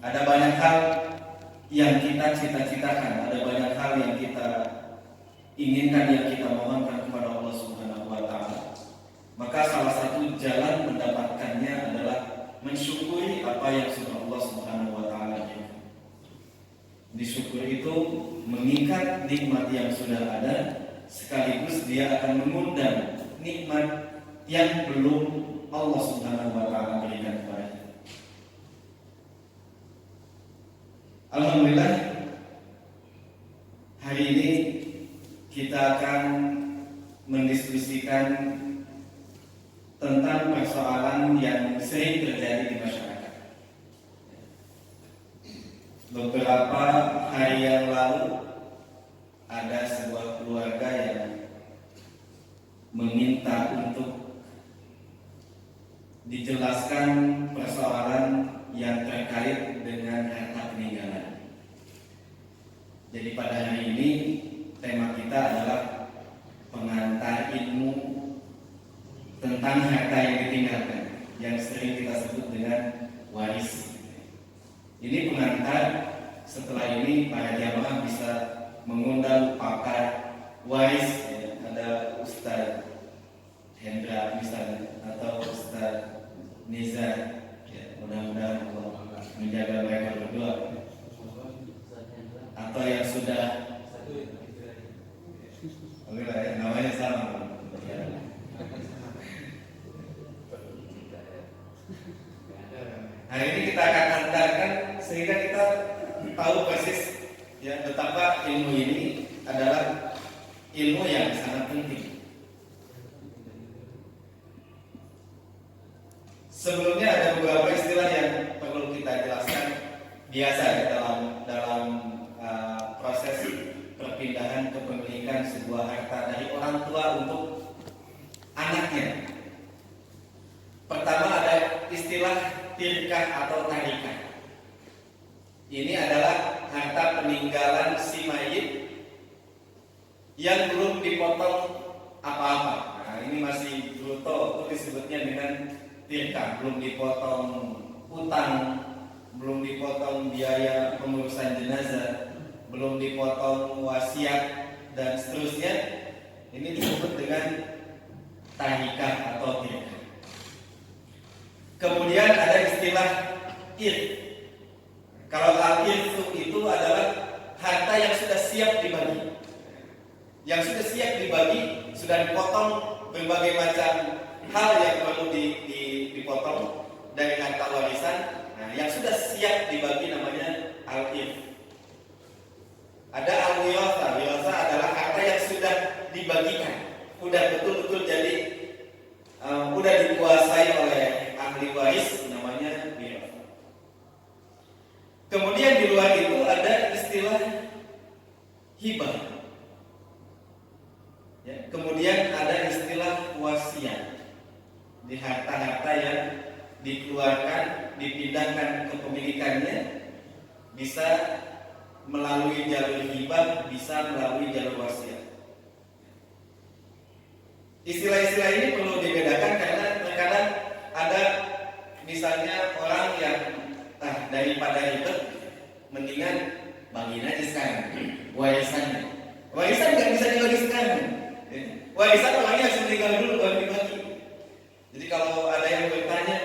Ada banyak hal yang kita cita-citakan, ada banyak hal yang kita inginkan, yang kita mohonkan kepada Allah Subhanahu wa Ta'ala. Maka salah satu jalan mendapatkannya adalah mensyukuri apa yang sudah Allah Subhanahu wa Ta'ala berikan. Disyukur itu mengikat nikmat yang sudah ada, sekaligus dia akan mengundang nikmat yang belum Allah Subhanahu wa Ta'ala berikan kepada kita. Alhamdulillah, hari ini kita akan mendiskusikan tentang persoalan yang sering terjadi di masyarakat. Beberapa hari yang lalu ada sebuah keluarga yang meminta untuk dijelaskan persoalan yang terkait dengan harta peninggalan. Jadi pada hari ini tema kita adalah pengantar ilmu tentang harta yang ditinggalkan, yang sering kita sebut dengan waris. Ini pengantar. Setelah ini para jamaah bisa mengundang pakar waris, ya. Ada Ustaz Hendra misalnya, atau Ustaz Nizar, ya. Mudah-mudahan Allah menjaga mereka berdua. Atau yang sudah, alhamdulillah ya, namanya sama. Hari ini kita akan antarkan sehingga kita tahu persis ya betapa ilmu ini adalah ilmu yang sangat penting. Sebelumnya ada beberapa istilah yang perlu kita jelaskan biasa ya, dalam proses perpindahan kepemilikan sebuah harta dari orang tua untuk anaknya. Pertama ada istilah tirkah atau tarikah. Ini adalah harta peninggalan si mayit yang belum dipotong apa-apa. Nah, ini masih bruto, itu disebutnya dengan tirkah. Belum dipotong utang, belum dipotong biaya pengurusan jenazah, belum dipotong wasiat dan seterusnya. Ini disebut dengan tarikah atau tirkah. Kemudian ada istilah irth. Kalau al-irth itu adalah harta yang sudah siap dibagi. Yang sudah siap dibagi, sudah dipotong berbagai macam hal yang perlu dipotong dari harta warisan. Nah, yang sudah siap dibagi namanya al-irth. Ada al-wirasa. Wirasa adalah harta yang sudah dibagikan, sudah betul-betul jadi sudah dikuasai oleh ahli waris, namanya wirasa. Kemudian di luar itu ada istilah hibah. Ya, kemudian ada istilah wasiat. Di harta-harta yang dikeluarkan, dipindahkan kepemilikannya bisa melalui jalur hibah, bisa melalui jalur wasiat. Istilah-istilah ini perlu dibedakan karena terkadang ada misalnya orang yang daripada ribet mendingan bagiin aja sekarang warisannya. Warisan nggak bisa dibagi sekarang. Warisan orangnya harus meninggal dulu baru dibagi. Jadi kalau ada yang bertanya,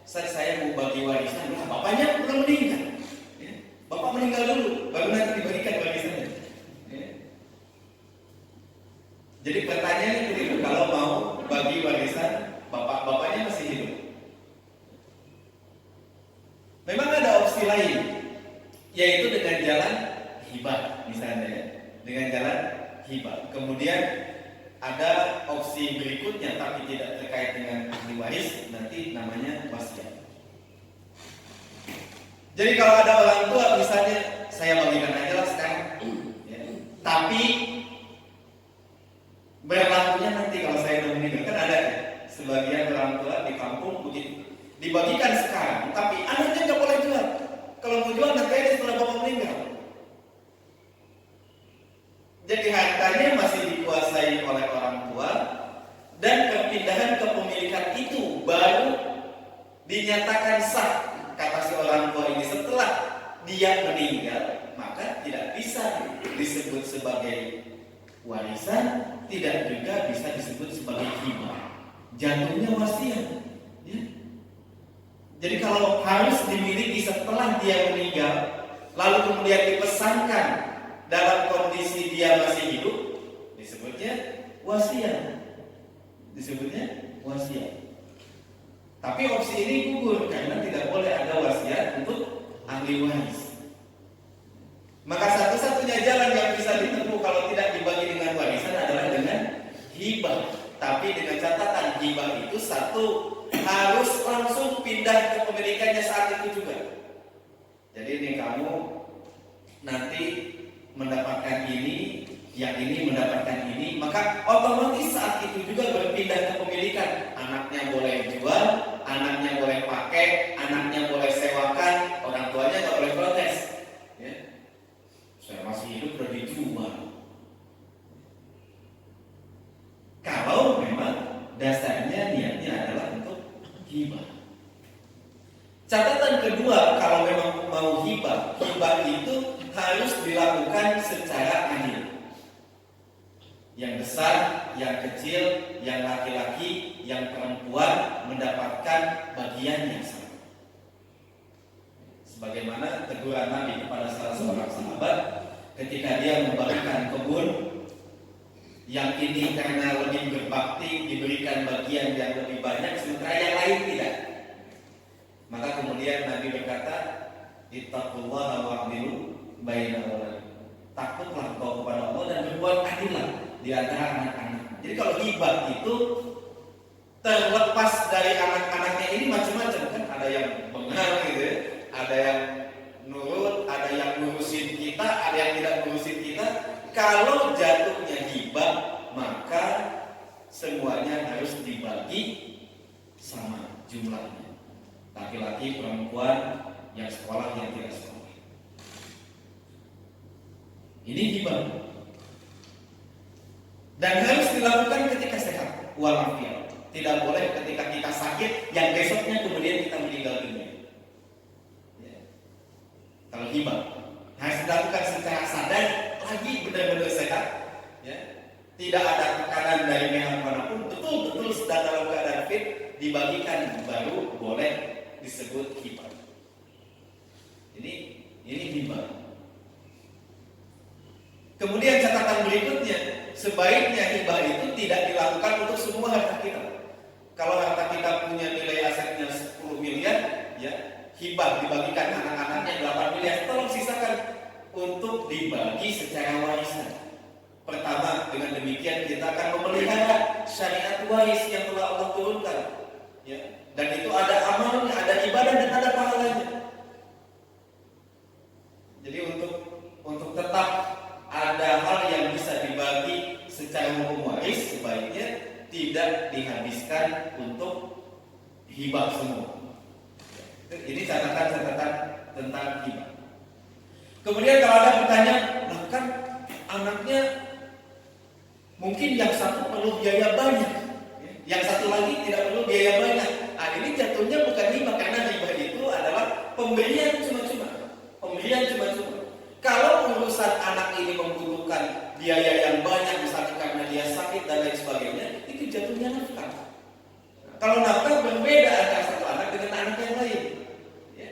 saya mau bagi warisan, bapaknya belum meninggal. Bapak meninggal dulu baru nanti dibagikan warisannya. Jadi pertanyaannya itu, kalau mau bagi warisan, bapaknya masih hidup. Memang ada opsi lain, yaitu dengan jalan hibah misalnya, dengan jalan hibah. Kemudian ada opsi berikutnya tapi tidak terkait dengan ahli waris, nanti namanya wasiat. Jadi kalau ada orang tua misalnya, saya bagikan aja lah sekarang, ya. Tapi berlakunya nanti kalau saya udah meninggal. Kan ada ya, sebagian orang tua di kampung begitu, dibagikan sekarang, tapi anaknya nggak boleh jual. Kalau mau jual nanti aja setelah bapak meninggal. Jadi hartanya masih dikuasai oleh orang tua, dan perpindahan kepemilikan itu baru dinyatakan sah kata si orang tua ini setelah dia meninggal, maka tidak bisa disebut sebagai warisan, tidak juga bisa disebut sebagai hibah. Jatuhnya wasiat. Ya. Jadi kalau harus dimiliki setelah dia meninggal, lalu kemudian dipesankan dalam kondisi dia masih hidup, disebutnya wasiat. Disebutnya wasiat. Tapi opsi ini gugur karena tidak boleh ada wasiat untuk ahli waris. Maka satu-satunya jalan yang bisa ditempuh kalau tidak dibagi dengan warisan adalah dengan hibah. Tapi dengan catatan hibah itu satu, harus langsung pindah ke pemilikannya saat itu juga. Jadi ini kamu nanti mendapatkan ini, yang ini mendapatkan ini, maka otomatis saat itu juga berpindah ke pemilikan. Anaknya boleh jual, anaknya boleh pakai, anaknya boleh sewakan, orang tuanya nggak boleh protes. Ya. Saya masih hidup udah dijual. Kalau memang dasarnya niatnya adalah untuk hibah. Catatan kedua, kalau memang mau hibah, hibah itu harus dilakukan secara adil. Yang besar, yang kecil, yang laki-laki, yang perempuan mendapatkan bagian yang sama. Sebagaimana teguran Nabi kepada salah seorang sahabat ketika dia membagikan kebun, yang ini karena lebih berbakti diberikan bagian yang lebih banyak, sementara yang lain tidak. Maka kemudian Nabi berkata, ittaqullaha wa'dilu baina auladikum. Takutlah kau kepada Allah dan berbuat adillah di antara anak-anak. Jadi kalau hibah itu terlepas dari anak-anaknya ini macam-macam kan, ada yang bengar gitu ya, ada yang nurut, ada yang ngurusin kita, ada yang tidak ngurusin kita. Kalau jatuhnya hibah, maka semuanya harus dibagi sama jumlahnya. Laki-laki, perempuan, yang sekolah, yang tidak sekolah. Ini hibah. Dan harus dilakukan ketika sehat, walafiat. Tidak boleh ketika kita sakit, yang besoknya kemudian kita meninggal dunia. Ya. Kalau hibah harus dilakukan secara sadar, lagi benar-benar sehat. Ya. Tidak ada tekanan dari pihak manapun, betul-betul sedang dalam keadaan fit, dibagikan baru boleh disebut hibah. Ini hibah. Kemudian catatan berikutnya, sebaiknya hibah itu tidak dilakukan untuk semua harta kita. Kalau harta kita punya nilai asetnya 10 miliar, ya hibah dibagikan anak-anaknya 8 miliar, tolong sisakan untuk dibagi secara warisan. Pertama, dengan demikian kita akan memelihara syariat waris yang telah Allah turunkan. Ya. Dan itu ada amalnya, ada ibadah dan ada pahalanya. Jadi untuk tetap ada hal yang bisa dibagi secara hukum waris, sebaiknya tidak dihabiskan untuk hibah semua. Ini catatan-catatan tentang hibah. Kemudian kalau ada pertanyaan, bahkan anaknya mungkin yang satu perlu biaya banyak, yang satu lagi tidak perlu biaya banyak. Nah, ini jatuhnya bukan hibah, karena hibah itu adalah pemberian cuma-cuma. Kalau urusan anak ini membutuhkan biaya yang banyak, misalnya karena dia sakit dan lain sebagainya, itu jatuhnya nafkah. Kalau nafkah berbeda antara satu anak dengan anak yang lain. Ya.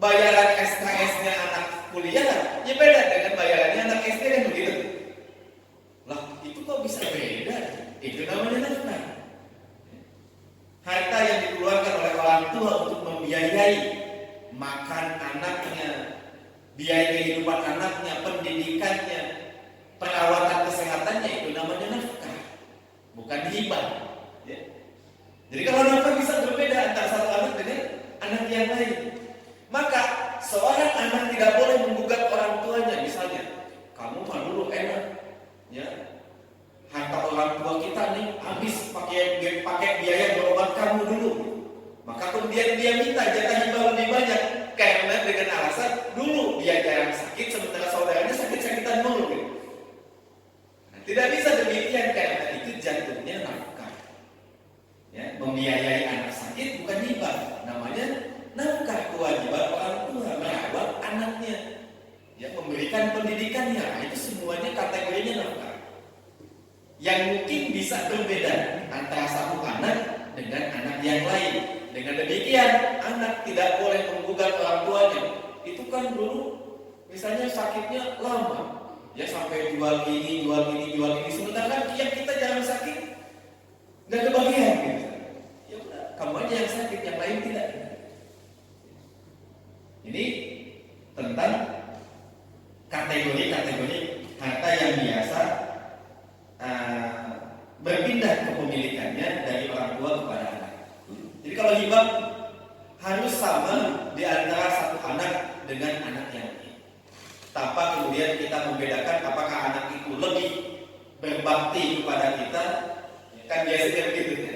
Bayaran SKS-nya anak kuliah, ya beda dengan bayarannya anak SD kan begitu. Lah, itu kok bisa beda? Itu namanya nafkah. Harta yang dikeluarkan oleh orang tua untuk membiayai makan anaknya, biaya kehidupan anaknya, pendidikannya, perawatan kesehatannya, itu namanya nafkah, bukan hibah. Ya. Jadi kalau nafkah bisa berbeda antara satu anak dengan anak yang lain. Maka seorang anak tidak boleh menggugat orang tuanya, misalnya, kamu mah dulu enak, ya, harta orang tua kita nih habis pakai biaya berobat kamu dulu. Maka kemudian dia minta jatah hibah lebih banyak karena dengan alasan dulu dia jarang sakit sementara saudaranya sakit-sakitan mulu. Nah, tidak bisa demikian karena itu jatuhnya nafkah. Ya, membiayai anak sakit bukan hibah, namanya nafkah, kewajiban orang tua. yang mungkin bisa berbeda antara satu anak dengan anak yang lain. Dengan demikian, anak tidak boleh menggugat orang tuanya. Itu kan dulu misalnya sakitnya lama, ya sampai jual ini. Sementara kan yang kita jarang sakit, nggak kebagian gitu. Ya udah, kamu aja yang sakit, yang lain tidak. Ini tentang kategori-kategori harta yang biasa berpindah kepemilikannya dari orang tua kepada anak. Jadi kalau hibah harus sama di antara satu anak dengan anak yang lain, tanpa kemudian kita membedakan apakah anak itu lebih berbakti kepada kita. Kan biasanya begitu ya.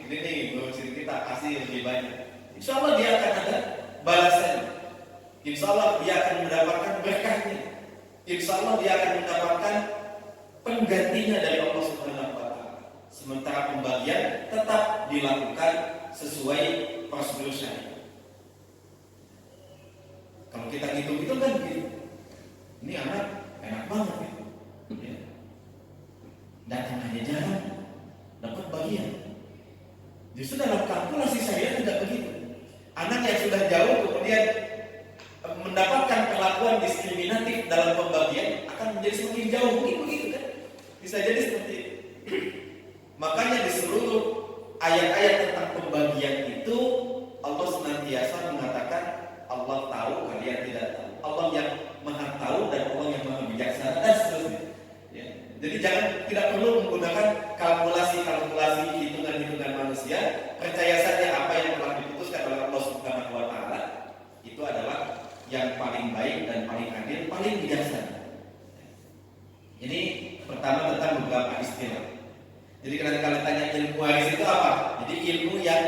Ini nih ngurusin kita, kasih lebih banyak. Insya Allah dia akan ada balasan. Insya Allah dia akan mendapatkan berkahnya. Insya Allah dia akan mendapatkan penggantinya dari Allah Subhanahu wa Ta'ala. Sementara pembagian tetap dilakukan sesuai prosedur syariat. Kalau kita hitung-hitung kan begitu. Ini anak enak banget ya. Datang aja jarang, dapat bagian. Justru dalam kalkulasi saya tidak begitu. Anak yang sudah jauh kemudian mendapatkan perlakuan diskriminatif dalam pembagian akan menjadi semakin jauh. Mungkin begitu kan? Bisa jadi seperti itu. Makanya di seluruh ayat-ayat tentang pembagian itu Allah senantiasa mengatakan Allah tahu, kalian tidak tahu. Allah yang maha tahu dan Allah yang maha bijaksana dan seterusnya. Ya. Jadi tidak perlu menggunakan kalkulasi hitungan manusia. Percaya saja apa yang telah diputuskan oleh Allah Subhanahu wa Ta'ala itu adalah yang paling baik dan paling adil, paling bijaksana. Ini pertama tentang beberapa istilah. Jadi kalau kalian tanya ilmu waris itu apa? Jadi ilmu yang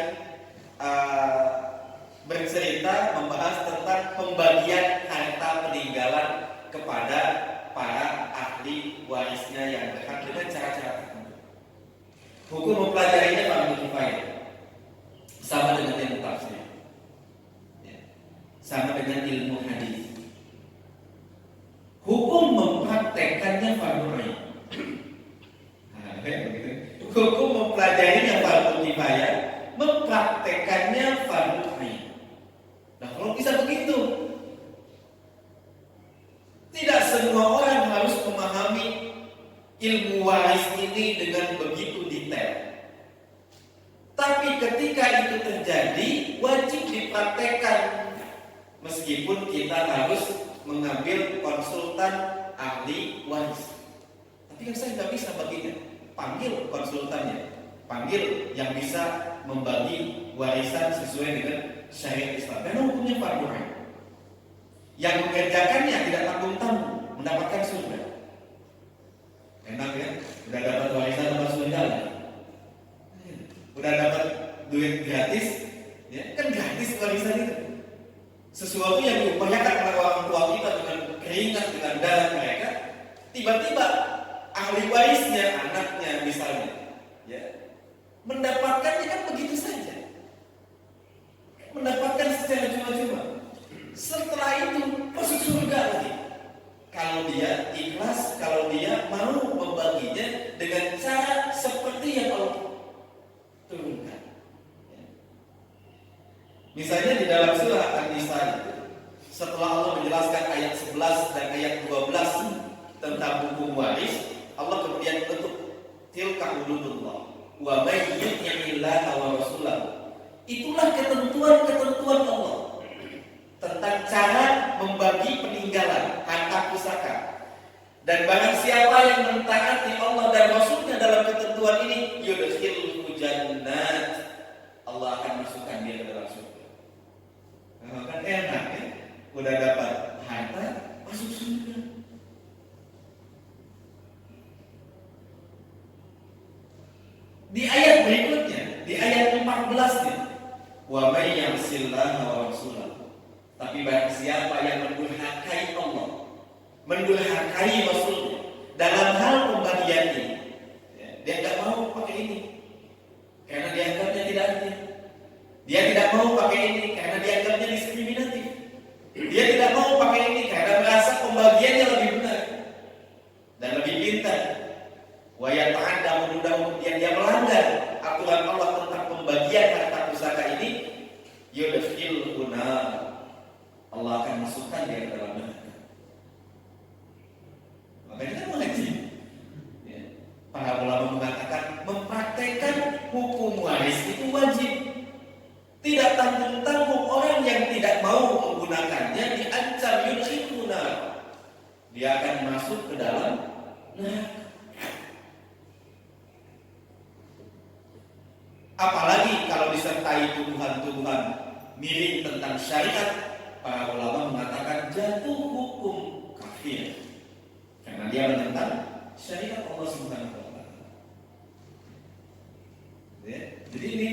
bercerita membahas tentang pembagian harta peninggalan kepada para ahli warisnya yang berhak dengan cara-cara tertentu. Hukum mempelajarinya fardu kifayah, sama dengan ilmu tafsir, sama dengan ilmu hadis. Hukum mempraktekkannya fardu ain. Hukum mempelajarinya fardu kifayah, mempraktekkannya fardu ain. Nah, kalau bisa begitu, tidak semua orang harus memahami ilmu waris ini dengan begitu detail. Tapi ketika itu terjadi, wajib dipraktekkan. Meskipun kita harus mengambil konsultan ahli waris. Tapi kan saya nggak bisa baginya. Panggil konsultannya, panggil yang bisa membagi warisan sesuai dengan syariat Islam. Karena hukumnya fardu ain. Yang mengerjakannya tidak tanggung-tanggung, mendapatkan surga. Enak ya, udah dapat warisan dapat surga lah. Udah dapat duit gratis, ya kan gratis warisan itu. Sesuatu yang diupayakan oleh orang tua kita dengan keringat, dengan darah mereka, tiba-tiba ahli warisnya, anaknya misalnya, ya mendapatkannya kan begitu saja, mendapatkan secara cuma-cuma. Setelah itu masuk surga lagi. Kalau dia ikhlas, kalau dia mau membaginya dengan cara seperti yang Allah turunkan. Misalnya di dalam surah An-Nisa itu, setelah Allah menjelaskan ayat 11 dan ayat 12 tentang hukum waris, Allah kemudian tutup tilka hududullah wa may yuti'illaha wa rasulahu. Itulah ketentuan-ketentuan Allah tentang cara membagi peninggalan harta pusaka. Dan barang siapa yang mentaati Allah dan Rasulnya dalam ketentuan ini, yudkhilhu jannat, Allah akan masukkan dia ke dalam surga. Nah, kan enak ya, udah dapat harta masuk surga. Di ayat berikutnya, di ayat 14-nya, wa may ya'sillaha wa rasulahu. Tapi barang siapa yang mendurhakai Allah, mendurhakai Rasulnya dalam hal pembagian ini, ya, dia tidak mau pakai ini karena dianggapnya tidak adil. Dia tidak mau pakai ini karena dianggapnya diskriminatif. Dia tidak mau pakai ini karena merasa pembagiannya lebih benar dan lebih pintar. Wa yudkhilhu nar, Allah akan masukkan dia ke dalam neraka. Makanya kan wajib. Ya. Para ulama mengatakan mempraktekkan hukum waris itu wajib. Tidak tanggung-tanggung orang yang tidak mau menggunakannya diancam yudkhilhu nar. Dia akan masuk ke dalam neraka. Apalagi kalau disertai tuduhan-tuduhan miring tentang syariat, para ulama mengatakan jatuh hukum kafir karena dia menentang syariat Allah Subhanahu wa taala. Ya, jadi ini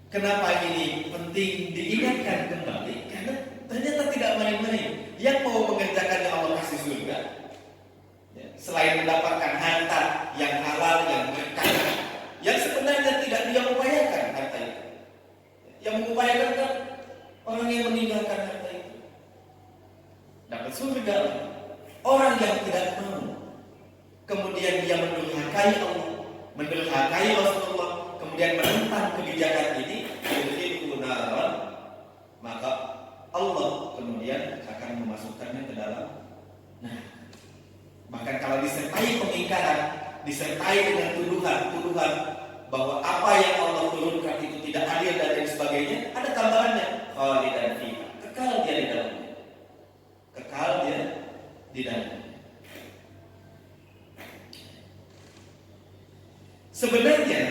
kenapa ini penting diingatkan kembali, karena ternyata tidak main-main. Yang mau mengerjakan yang Allah kasih surga, ya, selain mendapatkan harta yang halal, yang berkah, yang sebenarnya tidak dia upayakan harta itu. Yang mengupayakan kan orang yang meninggalkan harta itu dapat surga. Orang yang tidak mau, kemudian dia mendurhakai Allah, mendurhakai Rasulullah, kemudian menentang kebijakan ini, maka Allah kemudian akan memasukkannya ke dalam. Nah, bahkan kalau disertai pengingkaran, disertai dengan tuduhan bahwa apa yang Allah turunkan itu tidak adil dan lain sebagainya, ada tambahannya, khalidan fiha, kekal dia di dalamnya, kekal dia di dalamnya. Sebenarnya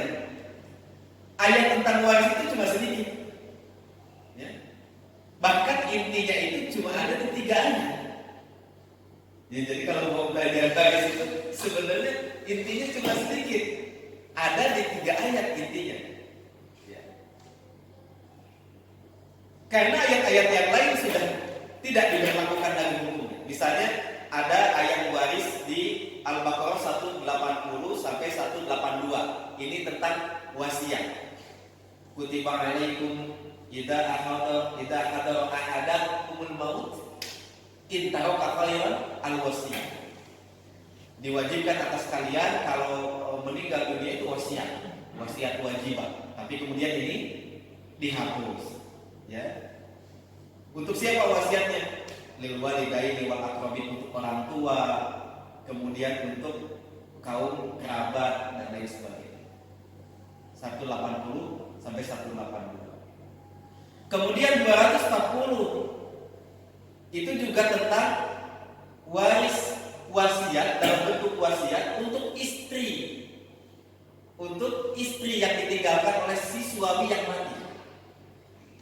ayat tentang waris itu cuma sedikit, ya. Bahkan intinya itu cuma ada di 3 ayat. Ya, jadi kalau mau belajar waris itu sebenarnya intinya cuma sedikit, ada di 3 ayat intinya. Ya. Karena ayat-ayat yang lain sudah tidak diberlakukan lagi hukumnya. Misalnya ada ayat waris di Al-Baqarah 180 sampai 182. Ini tentang wasiat. Kutiba alaikum idza hadara ahadakumul maut in taraka khairan al-wasiyah. Diwajibkan atas kalian kalau meninggal dunia itu wasiat wajib. Tapi kemudian ini dihapus. Ya. Untuk siapa wasiatnya? Lil walidaini wal aqrabin, untuk orang tua, kemudian untuk kaum kerabat dan lain sebagainya. 180 sampai 182. Kemudian 240 itu juga tentang waris wasiat dalam bentuk wasiat untuk istri. Untuk istri yang ditinggalkan oleh si suami yang mati.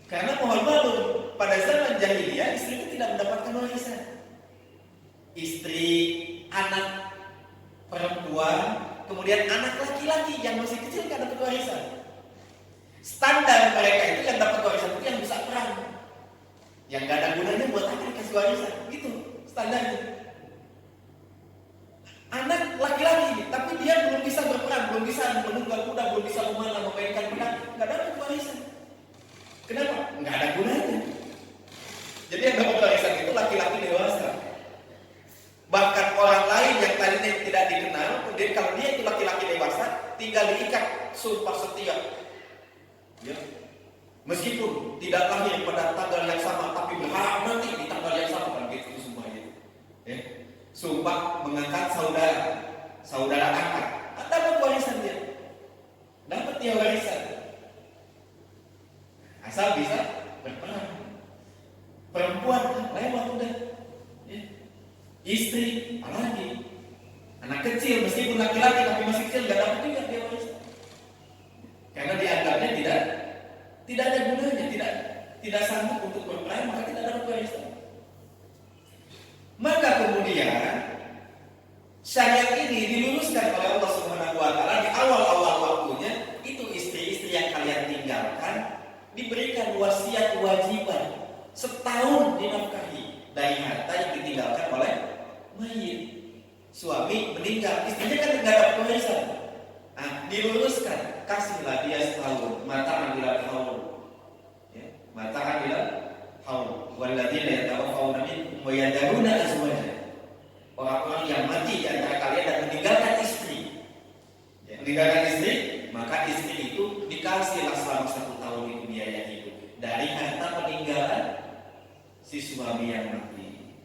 Karena mohon maklum, pada zaman jahiliyah istri itu tidak mendapatkan warisan. Istri, anak perempuan, kemudian anak laki-laki yang masih kecil tidak dapat warisan. Standar mereka itu yang dapat warisan itu yang bisa perang, yang gak ada gunanya buat apa dikasih warisan, gitu standarnya. Anak laki-laki, tapi dia belum bisa berperang, belum bisa menunggang kuda, belum bisa memanah, memainkan pedang, nggak dapat warisan. Kenapa? Nggak ada gunanya. Jadi yang dapat warisan itu laki-laki dewasa. Bahkan orang lain yang tadinya tidak dikenal, kemudian kalau dia itu laki-laki dewasa, tinggal diikat sumpah setia. Ya. Meskipun tidak lahir pada tanggal yang sama, tapi berharap nanti di tanggal yang sama, kan gitu sumpahnya. Ya. Sumpah mengangkat saudara angkat, dapat warisan dia, dapat dia warisan, asal bisa berperang. Perempuan lewat udah, ya. Istri apalagi, anak kecil meskipun laki-laki tapi masih kecil nggak dapat juga dia warisan, karena dianggapnya tidak ada gunanya, tidak sanggup untuk berperang, maka tidak dapat warisan. Maka kemudian syariat ini diluruskan oleh Allah Subhanahu wa taala di awal-awal waktunya, itu istri-istri yang kalian tinggalkan diberikan wasiat kewajiban setahun dinafkahi dari harta yang ditinggalkan oleh mayit. Suami meninggal, istrinya kan tidak dapat warisan. Nah, diluruskan, kasihlah dia setahun, mata'an ila haul. Ya, mata'an ila haul. Walladzina yatawaffawna minkum wa yadharuna azwajan. Orang-orang yang mati di antara kalian dan meninggalkan istri. Ya, meninggalkan istri, maka istri itu dikasihlah selama 1 tahun itu biaya si suami yang mati.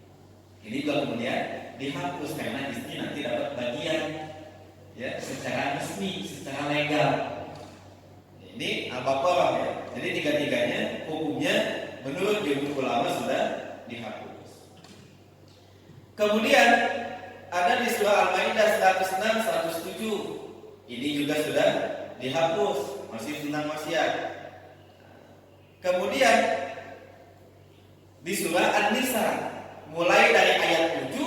Ini juga kemudian dihapus karena istri nanti dapat bagian ya secara resmi, secara legal. Ini al-baqarah ya. Jadi tiga-tiganya hukumnya menurut jumhur ulama sudah dihapus. Kemudian ada di surah Al-Maidah 106 107. Ini juga sudah dihapus, masih tentang maksiat. Kemudian di surah An-Nisa mulai dari ayat 7,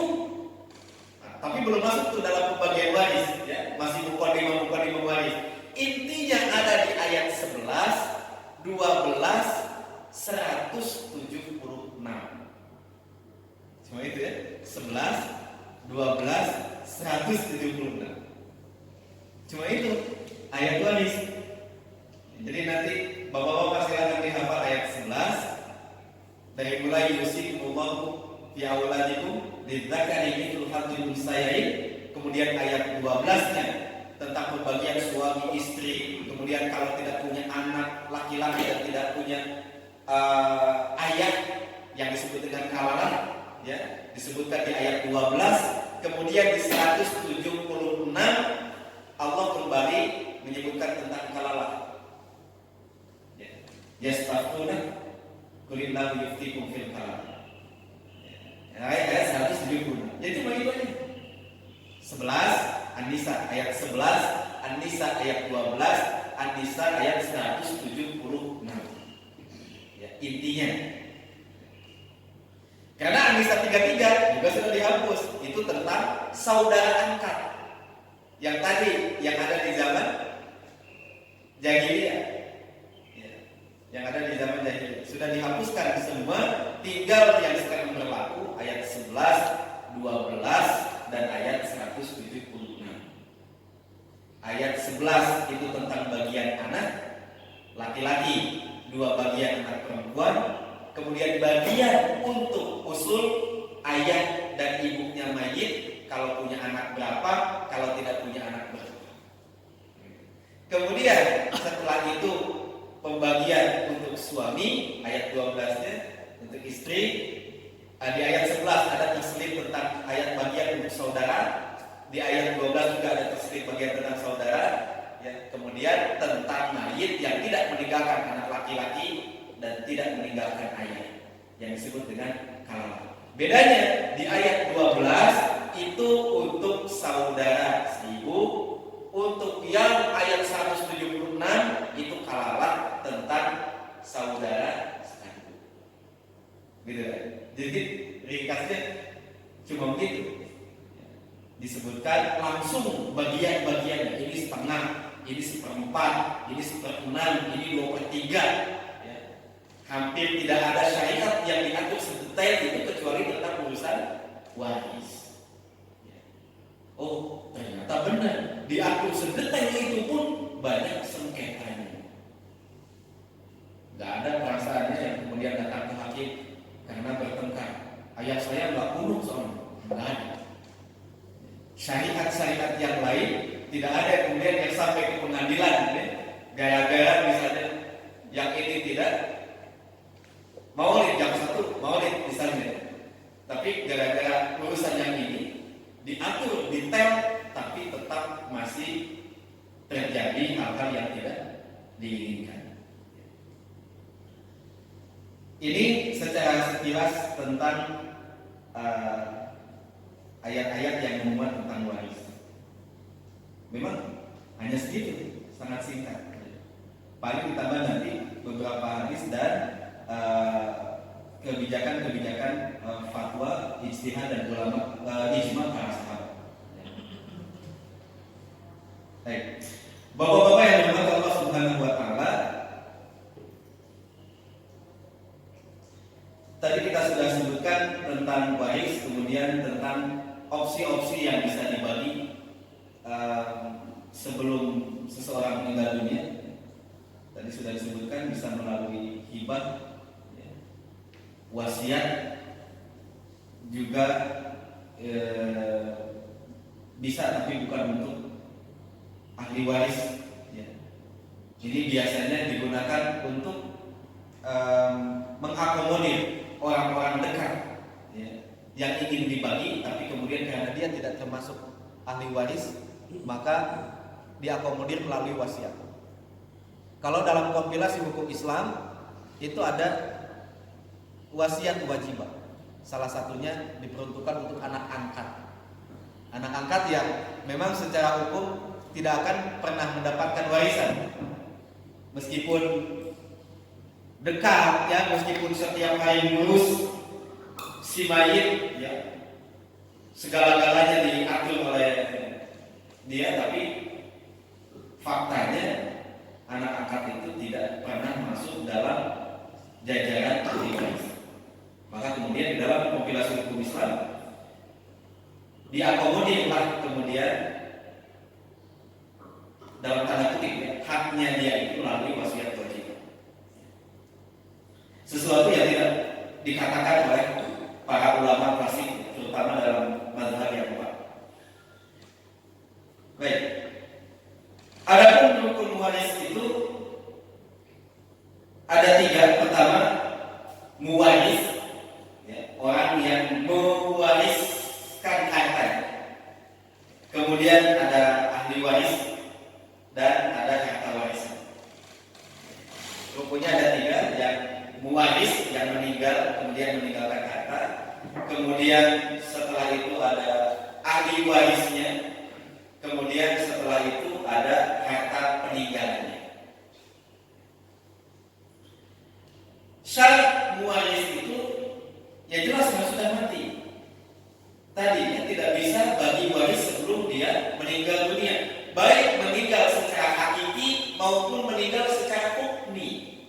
tapi belum masuk tuh dalam pembagian waris ya, masih mukadimah waris. Intinya ada di ayat 11, 12, 176. Cuma itu ya, 11, 12, 176. Cuma itu ayat waris. Jadi nanti bapak-bapak silakan dihafal ayat 11 dari mulai yusikumullahu fi auladikum lidzakari mithlu hadzil unsayain, kemudian ayat 12-nya tentang pembagian suami istri, kemudian kalau tidak punya anak laki-laki dan tidak punya ayah yang disebut dengan kalalah ya, disebutkan di ayat 12. Kemudian di 176 Allah kembali menyebutkan tentang kalalah. Yastafuna qulillahu yuftikum fil kalalah. Ayat 170. Jadi cuma itu aja. 11 An-Nisa ayat 11, An-Nisa ayat 12, An-Nisa ayat 176. Ya, intinya. Karena An-Nisa 33 juga sudah dihapus. Itu tentang saudara angkat. Yang tadi yang ada di zaman jahiliyah. Ya, yang ada di zaman jahiliyah sudah dihapuskan semua, tinggal yang sekarang berlaku ayat 11, 12 dan ayat 176. Ayat 11 itu tentang bagian anak laki-laki, 2 bagian anak perempuan, kemudian bagian untuk usul ayah dan ibunya mayit, kalau punya anak berapa, kalau tidak punya anak berapa. Kemudian setelah itu pembagian untuk suami, ayat 12-nya untuk istri. Di ayat 11 ada terselip tentang ayat bagian untuk saudara. Di ayat 12 juga ada terselip bagian tentang saudara. Ya, kemudian tentang mayit yang tidak meninggalkan anak laki-laki dan tidak meninggalkan ayah, yang disebut dengan kalalah. Bedanya di ayat 12 itu untuk saudara ibu, untuk yang ayat 176 itu kalalah tentang saudara sekandung. Gitu kan? Jadi ringkasnya cuma begitu. Disebutkan langsung bagian-bagiannya. Ini setengah, ini seperempat, ini seperenam, ini 2/3. Ya. Hampir tidak ada syariat yang diatur sedetail itu kecuali tentang urusan waris. Ya. Oh, ternyata benar. Diatur sedetail itu pun banyak sengketanya. Gak ada perasaannya yang kemudian datang ke hakim karena bertengkar. Ayah saya nggak bunuh soalnya, nggak ada. Syariat-syariat yang lain tidak ada kemudian yang sampai ke pengadilan, ya. Gara-gara misalnya yang ini tidak maulid jam 1 maulid misalnya, tapi gara-gara urusan yang ini diatur detail, tapi tetap masih terjadi hal-hal yang tidak diinginkan. Ini secara sekilas tentang ayat-ayat yang memuat tentang waris. Memang hanya segitu, sangat singkat. Paling ditambah nanti beberapa hadis dan kebijakan-kebijakan fatwa, ijtihad dan ulama, ijma para sahabat. Baik, bapak-bapak yang dirahmati Allah Subhanahu wa Ta'ala, tadi kita sudah sebutkan tentang waris, kemudian tentang opsi-opsi yang bisa dibagi sebelum seseorang meninggal dunia. Tadi sudah disebutkan bisa melalui hibah, ya, wasiat, juga bisa tapi bukan untuk ahli waris. Ya. Ini biasanya digunakan untuk mengakomodir orang-orang yang ingin dibagi, tapi kemudian karena dia tidak termasuk ahli waris, maka diakomodir melalui wasiat. Kalau dalam kompilasi hukum Islam itu ada wasiat wajibah. Salah satunya diperuntukkan untuk anak angkat. Anak angkat yang memang secara hukum tidak akan pernah mendapatkan warisan, meskipun dekat ya, meskipun setiap hari ngurus si mayit ya, segala-galanya diatur oleh dia, tapi faktanya anak angkat itu tidak pernah masuk dalam jajaran ahli waris. Maka kemudian di dalam kompilasi hukum Islam diakomodirlah kemudian dalam tanda kutip ya, haknya dia itu melalui wasiat wajib. Sesuatu yang tidak dikatakan oleh para ulama klasik, terutama dalam mazhab yang empat. Baik. Adapun rukun waris itu ada tiga. Pertama, muwaris, ya, orang yang mewariskan harta. Kemudian ada ahli waris dan ada harta warisan. Rukunnya ada tiga, yang muwaris yang meninggal kemudian meninggalkan harta. Kemudian setelah itu ada ahli warisnya. Kemudian setelah itu ada harta peninggalannya. Syarat muwaris itu ya jelas harus sudah mati. Tadinya tidak bisa bagi waris sebelum dia meninggal dunia, baik meninggal secara hakiki maupun meninggal secara hukmi.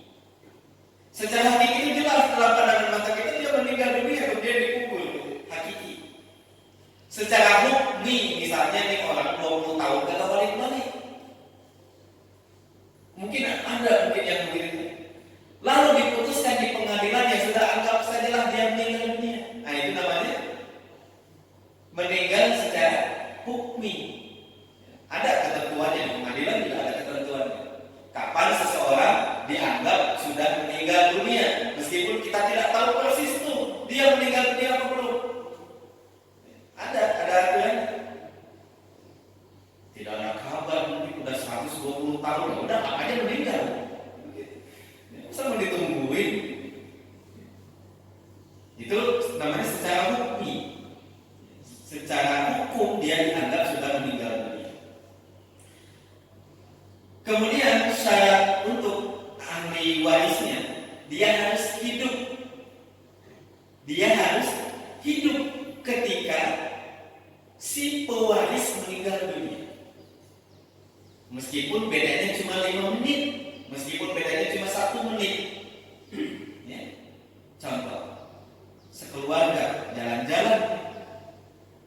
Secara hakiki itu jelas dalam pandangan mata kita dia meninggal dunia kemudian dikubur, hakiki. Secara hukmi misalnya nih orang 20 tahun kagak balik-balik. Mungkin ada yang begitu. Lalu diputuskan di pengadilan yang sudah anggap sajalah dia meninggal dunia. Nah itu namanya meninggal secara hukmi. Ada ketentuannya di pengadilan, juga ada ketentuannya. Kapan seseorang dianggap sudah meninggal dunia, meskipun kita tidak tahu persis tuh dia meninggal dunia atau belum. Ada aturan. Tidak ada kabar, mungkin udah 120 tahun, ya udah makanya meninggal. Masa mau ditungguin? Itu namanya secara hukmi. Secara hukum dia dianggap sudah meninggal dunia. Kemudian syarat untuk ahli warisnya, dia harus hidup. Dia harus hidup ketika si pewaris meninggal dunia. Meskipun bedanya cuma 5 menit, meskipun bedanya cuma 1 menit. Ya. Contoh, sekeluarga jalan-jalan,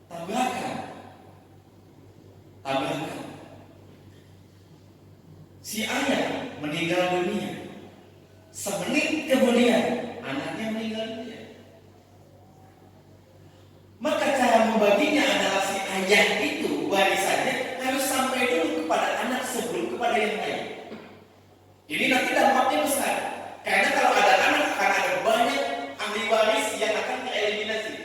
tabrakan. Si ayah meninggal dunia. Semenit kemudian anaknya meninggal dunia. Maka cara membaginya adalah si ayah itu warisannya harus sampai dulu kepada anak sebelum kepada yang lain. Ini nanti dampaknya besar. Karena kalau ada anak akan ada banyak ahli waris yang akan tereliminasi.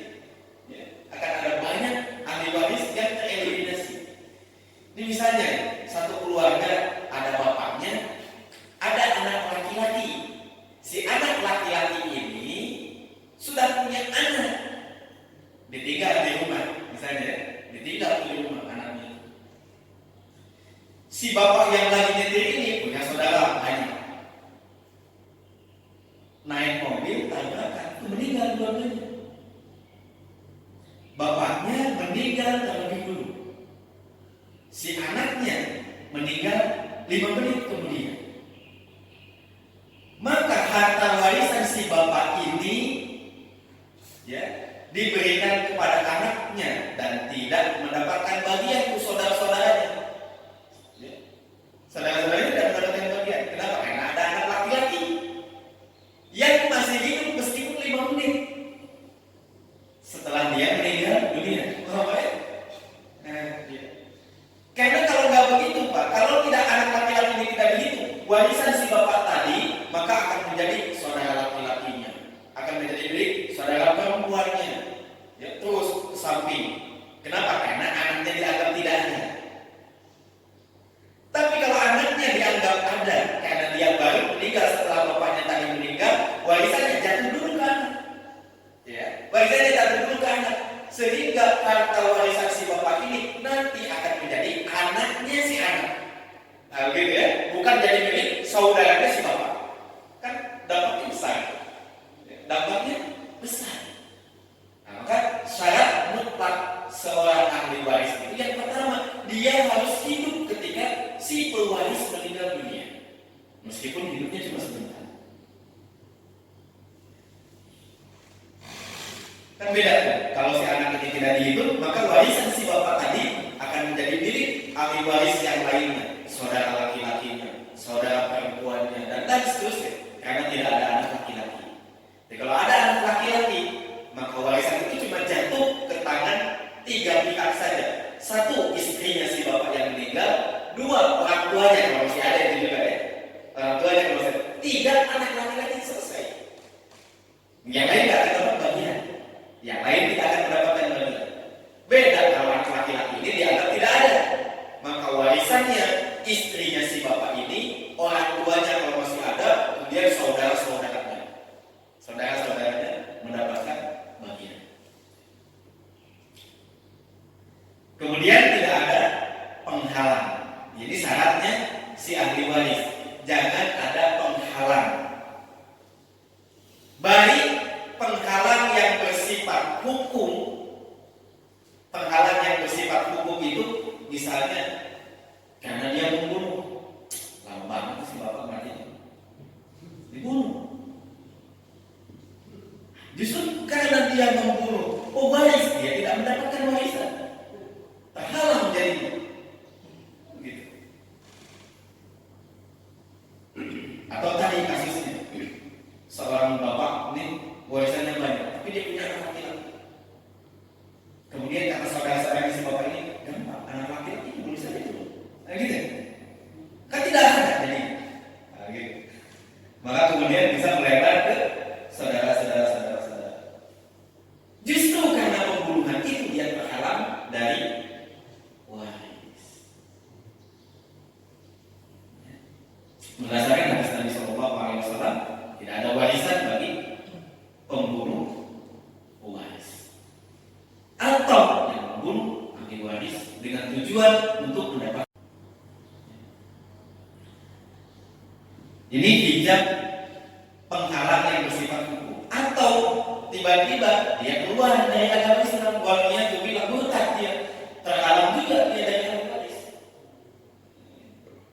Ya, akan ada banyak ahli waris yang tereliminasi. Ini misalnya satu keluarga ada bapaknya, ada anak laki-laki. Si anak laki-laki ini sudah punya anak, ditinggal di rumah, misalnya ditinggal di rumah anaknya. Si bapak yang lagi nyetir ini punya saudara banyak, naik mobil tabrakan, meninggal dua-duanya. Bapaknya meninggal terlebih dulu, si anaknya meninggal 5 menit kemudian. Maka harta warisan si bapak ini ya diberikan kepada anaknya dan tidak mendapatkan bagian untuk saudara-saudaranya. Ya. Saudara-saudaranya tidak mendapatkan bagian. Kenapa? Karena ada anak laki-laki yang masih hidup meskipun 5 menit setelah dia meninggal dunia. Oh, ya? Ya. Karena kalau nggak begitu Pak, kalau tidak anak laki-laki ini tidak dihitung, warisan si bapak tadi maka akan menjadi saudara laki-lakinya, akan menjadi milik saudara perempuannya. Ya. samping. Kenapa? Karena anaknya dianggap tidak ada. Tapi kalau anaknya dianggap ada karena dia baru meninggal setelah bapaknya tadi meninggal, warisannya jatuh dulu ke anak. Ya, warisannya jatuh dulu ke anak. Sehingga harta warisan si bapak ini nanti akan menjadi anaknya si anak. Nah, gitu ya, bukan jadi milik saudaranya si bapak. Kan dampaknya besar. Dampaknya besar. Nah, maka syarat mutlak seorang ahli waris itu yang pertama, dia harus hidup ketika si pewaris meninggal dunia, meskipun hidupnya cuma sebentar. Kan beda kan? Kalau si anak ini tidak dihidup, maka warisan si bapak tadi akan menjadi milik ahli waris yang lainnya, saudara laki-lakinya, saudara perempuannya, dan seterusnya. Karena tidak ada anak laki-laki. Jadi kalau ada anak laki-laki, maka warisan itu cuma jatuh ke tangan 3 pihak saja. 1, istrinya si bapak yang meninggal. 2, orang tuanya kalau masih ada itu juga ya. Orang tuanya kalau masih ada. 3, anak laki-laki, selesai. Yang lain tidak akan dapat bagian. Yang lain tidak akan mendapatkan bagian. Beda kalau anak laki-laki ini dianggap tidak ada. Maka warisannya istrinya si bapak ini, orang tuanya kalau masih ada, kemudian saudara-saudaranya. Saudara-saudaranya mendapatkan bagian. Kemudian tidak ada penghalang. Jadi syaratnya si ahli waris jangan ada penghalang. Baik penghalang yang bersifat hukum. Penghalang yang bersifat hukum itu misalnya karena dia membunuh. Lama banget si bapak mati. Dibunuh. Justru karena dia membunuh pewaris, dia tidak mendapatkan warisan. Terhalang jadinya. Gitu. Atau tadi kasusnya, seorang bapak ini warisannya banyak, tapi dia punya anak laki-laki. Kemudian kata saudara-saudara si bapak ini, gampang, anak laki-laki boleh saja itu. Nah, gitu. Kan tidak ada jadi. Nah, gitu. Maka kemudian bisa melebar ke saudara-saudara. Justru karena pembunuhan itu dia terhalang dari waris. Berdasarkan hadis Nabi Sallallahu Alaihi Wasallam, tidak ada warisan bagi pembunuh waris atau yang membunuh ahli waris dengan tujuan untuk mendapat. Ini hijab penghalang yang bersifat hukum. Atau tiba-tiba dia keluar dari agama Islam, walinya itu bilang murtad, dia terhalang juga dia dari ahli waris.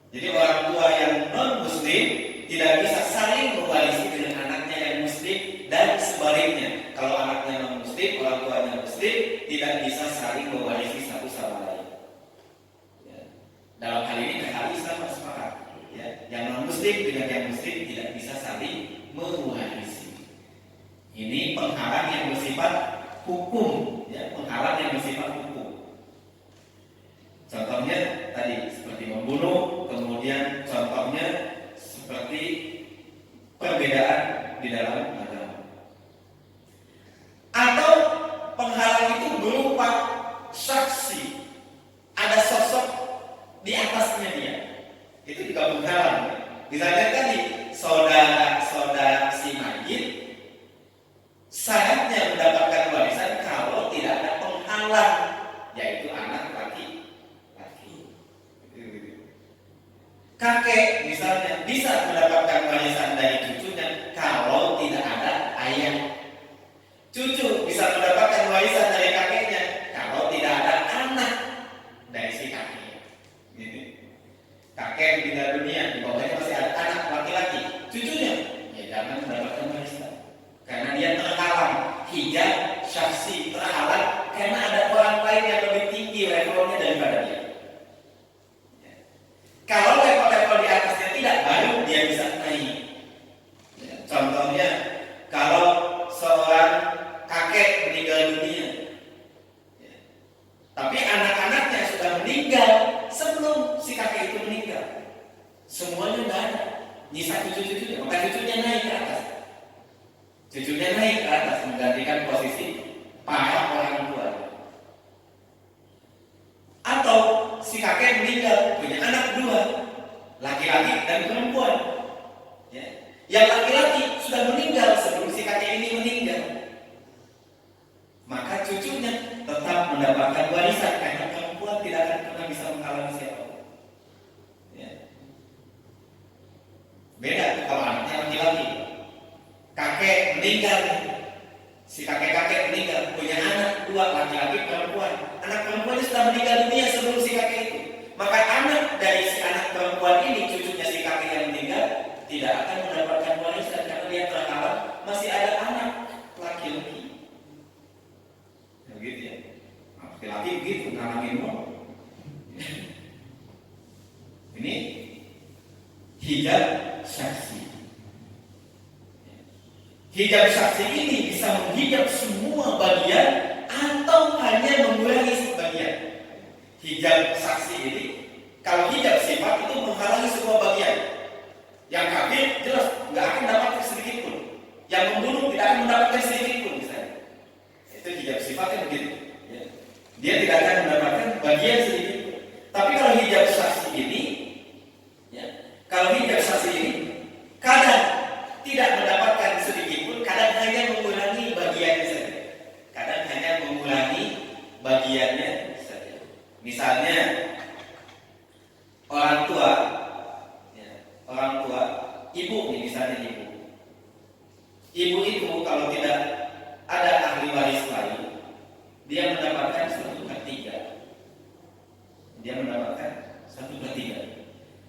Jadi orang tua yang non muslim tidak bisa saling mewarisi dengan anaknya yang muslim dan sebaliknya. Kalau anaknya non muslim, orang tuanya muslim, tidak bisa saling mewarisi satu sama lain. Ya. Dalam hal ini ahli Islam sepakat. Ya. Yang non muslim dengan yang muslim tidak bisa saling mewarisi. Ini penghalang yang bersifat hukum, ya, penghalang yang bersifat hukum. Contohnya tadi seperti membunuh, kemudian contohnya seperti perbedaan di dalam agama. Atau penghalang itu berupa saksi, ada sosok di atasnya dia. Itu juga penghalang. Misalnya tadi saudara-saudara si mayit syaratnya mendapatkan warisan kalau tidak ada penghalang, yaitu anak laki-laki. Kakek misalnya bisa mendapatkan warisan dari cucunya kalau tidak ada ayah. Cucu bisa mendapatkan warisan dari kakeknya kalau tidak ada anak dari si kakek. Kakek meninggal dunia, di bawahnya masih ada anak laki-laki, cucunya ya jangan mendapatkan warisan. Karena dia terhalang, hijab syaksi terhalang karena ada orang lain yang lebih tinggi levelnya daripada dia. Ya. Kalau level-level di atasnya tidak, baru dia bisa naik. Ya. Contohnya, kalau seorang kakek meninggal dunia, ya. Tapi anak-anaknya sudah meninggal sebelum si kakek itu meninggal, semuanya tidak ada, nyisa cucu-cucunya, maka cucunya naik ke atas. Cucunya naik ke atas menggantikan posisi pak meninggal, si kakek-kakek meninggal, punya anak dua, laki-laki perempuan. Anak perempuan ini sudah meninggal dunia sebelum si kakek itu. Maka anak dari si anak perempuan ini, cucunya si kakek yang meninggal, tidak akan mendapatkan warisan karena dia terhalang masih ada anak laki-laki. Begitu ya. Laki-laki begitu, ngalangin mau. Ini hijab saksi. Hijab saksi ini bisa menghijab semua bagian atau hanya mengurangi sebagian. Hijab saksi ini, kalau hijab sifat itu menghalangi semua bagian. Yang kafir jelas nggak akan mendapatkan sedikit pun. Yang membunuh tidak akan mendapatkan sedikit pun misalnya. Itu hijab sifatnya begitu. Ya. Dia tidak akan mendapatkan bagian sedikit pun. Tapi kalau hijab saksi ini, ya, kalau hijab saksi ini kadang tidak mendapatkan sedikit pun, kadang hanya mengurangi bagiannya saja. Kadang hanya mengurangi bagiannya saja. Misalnya orang tua, ibu nih misalnya ibu itu kalau tidak ada ahli waris lain, dia mendapatkan 1/3. Dia mendapatkan 1/3.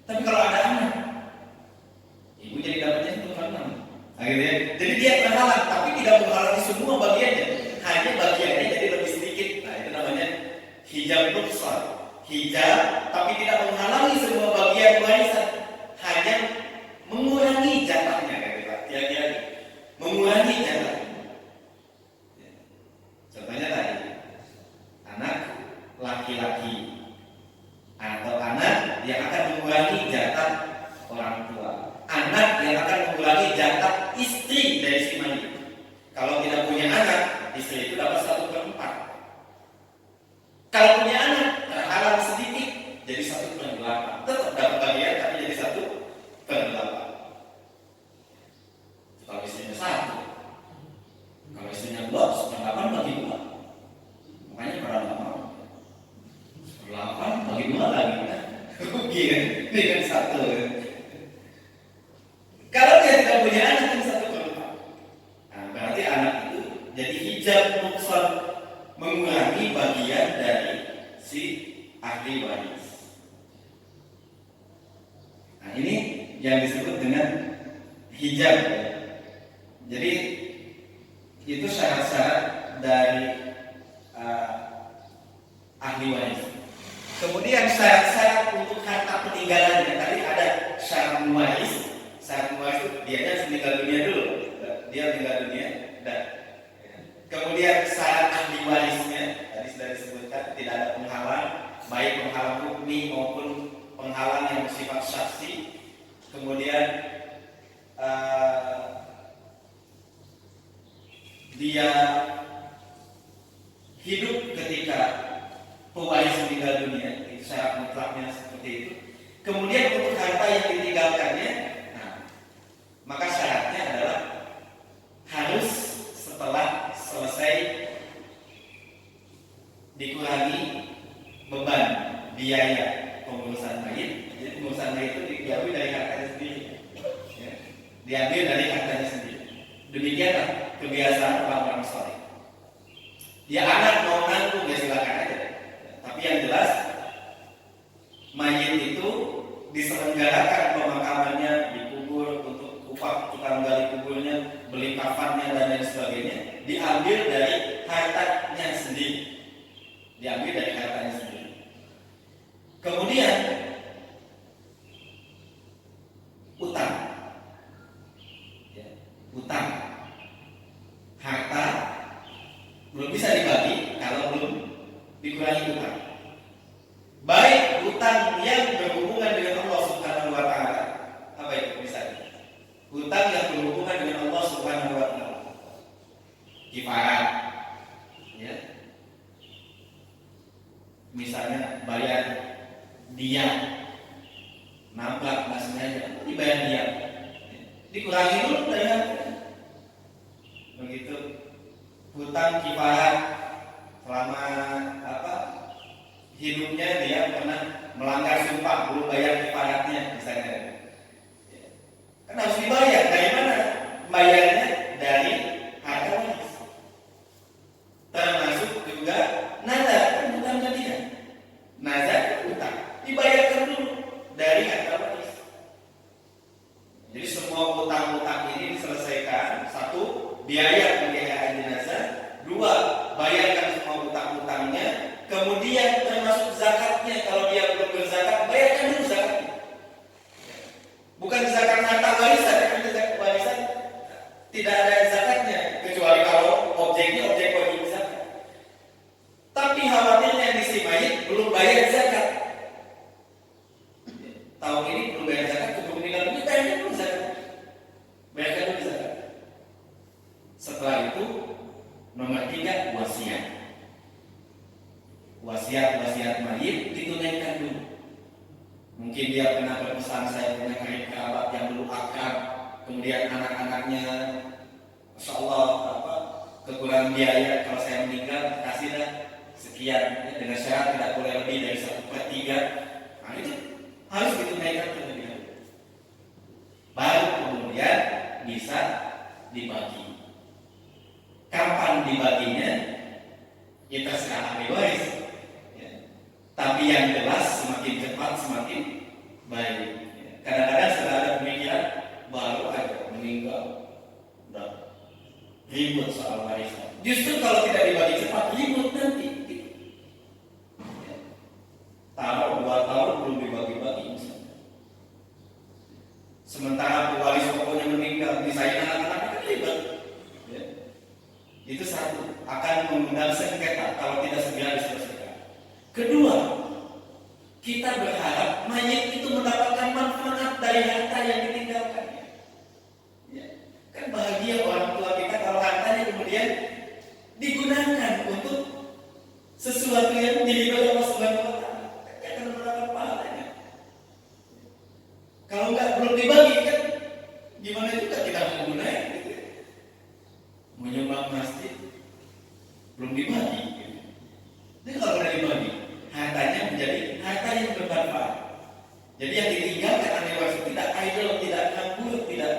Tapi kalau ada anak, ibu jadi dapatnya 1/6. Akhirnya, jadi dia terhalang, tapi tidak menghalangi semua bagiannya, hanya bagiannya jadi lebih sedikit. Nah itu namanya hijab nuqsan. Hijab, tapi tidak menghalangi semua bagian warisan, hanya mengurangi jatahnya, kira-kira mengurangi jatahnya. Contohnya tadi, anak laki-laki atau anak yang akan mengurangi jatah orang tua, anak yang akan mengurangi jatah istri dari si mani. Kalau tidak punya anak, istri itu dapat 1/4. Kalau punya anak, terhalang sedikit, jadi 1/8. Tetap dapat bagian, tapi jadi 1/8. Kalau istrinya 1, kalau istrinya 2, 1/8 bagi 2. Makanya pada nggak mau. 8 bagi 2 lagi, rugi kan? Dengan 1. Kalau dia tidak punya anak, kan 1/4. Nah, berarti anak itu jadi hijab nuqsan, mengurangi bagian dari si ahli waris. Nah ini yang disebut dengan hijab. Jadi itu syarat-syarat dari ahli waris. Kemudian syarat-syarat untuk harta peninggalannya. Tadi ada syarat waris. Syarat waris itu dia meninggal dunia dulu. Dia meninggal dunia. Dan kemudian syarat ahli warisnya tadi sudah disebutkan, tidak ada penghalang, baik penghalang hukmi maupun penghalang yang bersifat saksi. Kemudian dia hidup ketika pewaris meninggal dunia, itu syarat mutlaknya seperti itu. Kemudian untuk harta yang ditinggalkannya, maka syaratnya adalah harus setelah selesai dikurangi beban biaya pengurusan mayit. Jadi pengurusan mayit itu diambil dari hartanya sendiri, ya. Diambil dari hartanya sendiri. Demikianlah kebiasaan orang-orang saleh. Ya anak mau nanggung ya silakan aja. Tapi yang jelas mayit itu diselenggarakan pemakamannya, dikubur untuk upah tukang gali kuburnya, beli kafannya dan lain sebagainya, diambil dari hartanya sendiri. Diambil dari hartanya sendiri. Kemudian utang. Ya, utang. Harta belum bisa dibagi kalau belum dikurangi utang. Baik utang yang berhubungan dengan Allah Subhanahu wa taala. Apa itu misalnya? Utang yang berhubungan dengan Allah Subhanahu wa taala. Kifarat. Ya. Misalnya bayar dia nabrak maksudnya dibayar dia. Dikurangi dulu dari harta. Begitu. Hutang kifarat selama hidupnya dia pernah melanggar sumpah belum bayar kifaratnya misalnya, kan harus dibayar. Dari mana bayarnya? Dari biaya pembiayaan jenazah. 2, bayarkan semua utang-utangnya. Kemudian termasuk zakatnya, kalau dia belum berzakat, bayarkan dulu zakatnya. Bukan zakat harta warisan, karena zakat warisan tidak ada zakatnya, kecuali kalau objeknya objek wajib zakat. Tapi khawatirnya di si mayit belum bayar zakat. Tahun ini belum bayar zakat, cukup meninggal dunia, bayarkan dulu zakat. Bayarkan dulu zakat. Setelah itu, nomor 3, wasiat. Wasiat mayit ditunaikan dulu. Mungkin dia pernah berpesan, saya punya karib kerabat yang dulu akrab, kemudian anak-anaknya, Masya Allah, kekurangan biaya, kalau saya meninggal kasih dah sekian, ya, dengan syarat tidak boleh lebih dari 1/3. Nah itu harus ditunaikan terlebih dahulu. Baru kemudian bisa dibagi. Kapan dibaginya? Ya terserah ahli waris. Ya. Tapi yang jelas semakin cepat semakin baik. Ya. Kadang-kadang sudah ada pemikiran baru aja meninggal, udah ribut soal warisan. Justru kalau tidak dibagi cepat ribut nanti. Ya. Taruh 2 tahun belum dibagi-bagi misalnya. Sementara pewaris pokoknya meninggal, misalnya anak-anaknya kan ribet. Ya. Itu satu, akan mengundang sengketa kalau tidak segera diselesaikan. Kedua, kita berharap mayit itu mendapatkan manfaat dari harta yang ditinggalkannya. Ya. Kan bahagia orang tua kita kalau hartanya kemudian digunakan untuk sesuatu yang diridhoi Allah Subhanahu wa Ta'ala. Dia akan mendapatkan pahalanya. Kalau belum dibagi kan gimana juga kita menggunakan gitu. Menyumbang masjid belum dibagi. Jadi kalau sudah dibagi, hartanya menjadi harta yang bermanfaat. Jadi yang ditinggalkan ahli waris tidak idle, tidak nganggur, tidak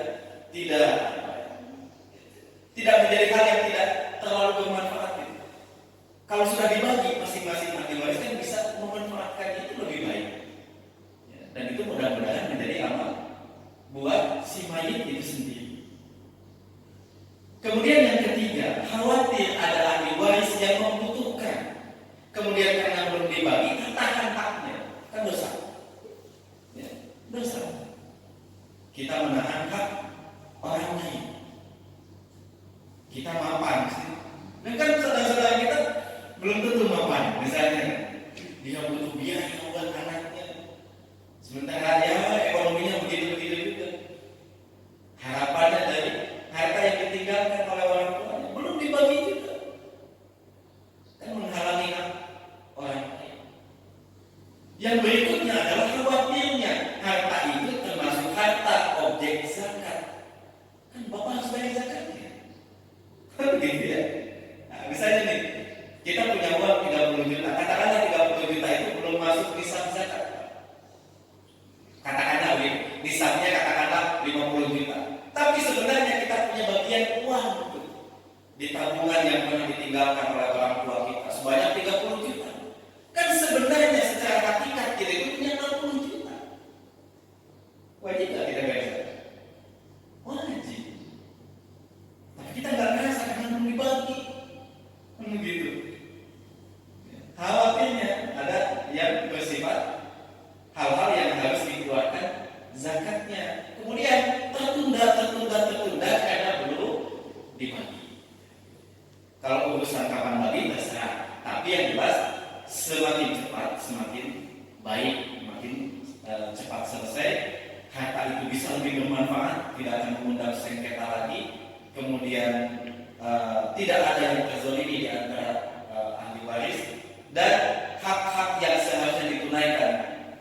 menjadi hal yang tidak terlalu bermanfaat. Kalau sudah dibagi, masing-masing ahli waris kan bisa memanfaatkan itu lebih baik. Ya, dan itu mudah-mudahan menjadi amal buat si mayit itu sendiri. Kemudian yang ketiga, khawatir ada ahli waris yang membutuhkan, kemudian karena belum dibagi, tahan haknya, kan dosa. Ya, dosa. Kita menahan hak orang lain. Kita mapan sih. Dan kan saudara-saudara kita belum tentu mapan. Misalnya, dia butuh biaya buat anaknya. Sementara ya ekonominya begitu-begitu juga. Harapannya dari harta yang ditinggalkan oleh orang tuanya belum dibagi juga, kan menghalangi hak orang lain. Yang berikutnya adalah khawatirnya harta itu termasuk harta objek zakat. Kan bapak harus bayar zakatnya. Kan begitu ya. Nah, misalnya nih, kita punya uang 30 juta, katakanlah 30 juta itu belum masuk nisab zakat. Katakanlah nisabnya katakanlah 50 juta. Tapi sebenarnya kita punya bagian uang di tabungan yang pernah ditinggalkan oleh orang tua kita sebanyak 30 juta. Kan sebenarnya secara hakikat kita itu punya 60 juta. Wajib nggak kita bayar zakat? Wajib. Tapi kita nggak merasa karena belum dibagi. Begitu. Khawatirnya ada yang bersifat hal-hal yang harus dikeluarkan zakatnya. Kemudian tertunda karena belum dibagi. Kalau urusan kapan bagi terserah, tapi yang jelas semakin cepat semakin baik, makin cepat selesai. Harta itu bisa lebih bermanfaat, tidak akan mengundang sengketa lagi. Kemudian tidak ada yang terzolimi di antara ahli waris, dan hak-hak yang seharusnya ditunaikan,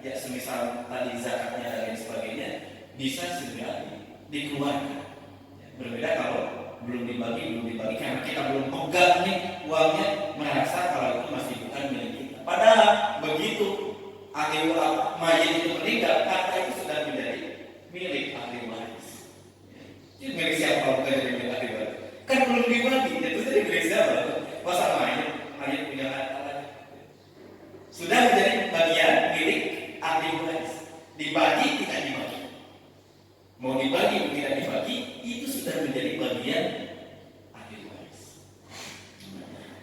ya semisal tadi zakatnya dan lain sebagainya, bisa segera dikeluarkan. Berbeda kalau belum dibagi karena kita belum pegang nih uangnya, merasa kalau itu masih bukan milik kita. Padahal begitu ahli mayit itu meninggal, harta itu sudah menjadi milik ahli waris. Itu milik siapa? Bukan jadi milik ahli waris. Kan belum dibagi, itu jadi milik siapa? Masa mayit punya harta lagi? Sudah menjadi bagian milik ahli waris. Dibagi tidak dibagi. Mau dibagi atau tidak dibagi, itu sudah menjadi bagian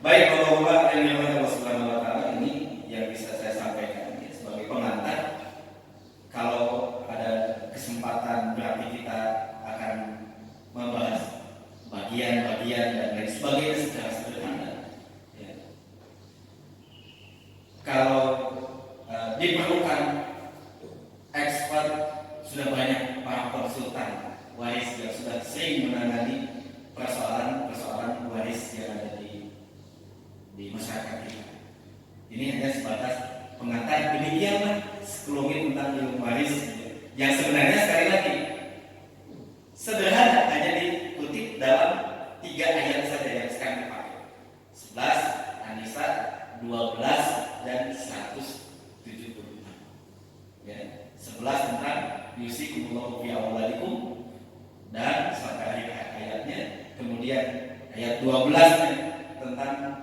Baik Bapak-bapak yang dirahmati Allah Subhanahu wa taala, ini yang bisa saya sampaikan ya, sebagai pengantar. Kalau ada kesempatan berarti kita akan membahas bagian-bagian dan lain sebagainya secara sederhana. Ya. Kalau diperlukan expert, sudah banyak para konsultan waris yang sudah sering menangani persoalan-persoalan waris yang ada di masyarakat kita. Ini hanya sebatas pengantar, demikianlah sekelumit tentang ilmu waris yang sebenarnya sekali lagi sederhana, hanya dikutip dalam 3 ayat saja yang sekarang dipakai. 11 An-Nisa, 12 dan 176. Ya, 11 tentang yusikumullahu fi auladikum dan sampai akhir ayatnya. Kemudian ayat 12 tentang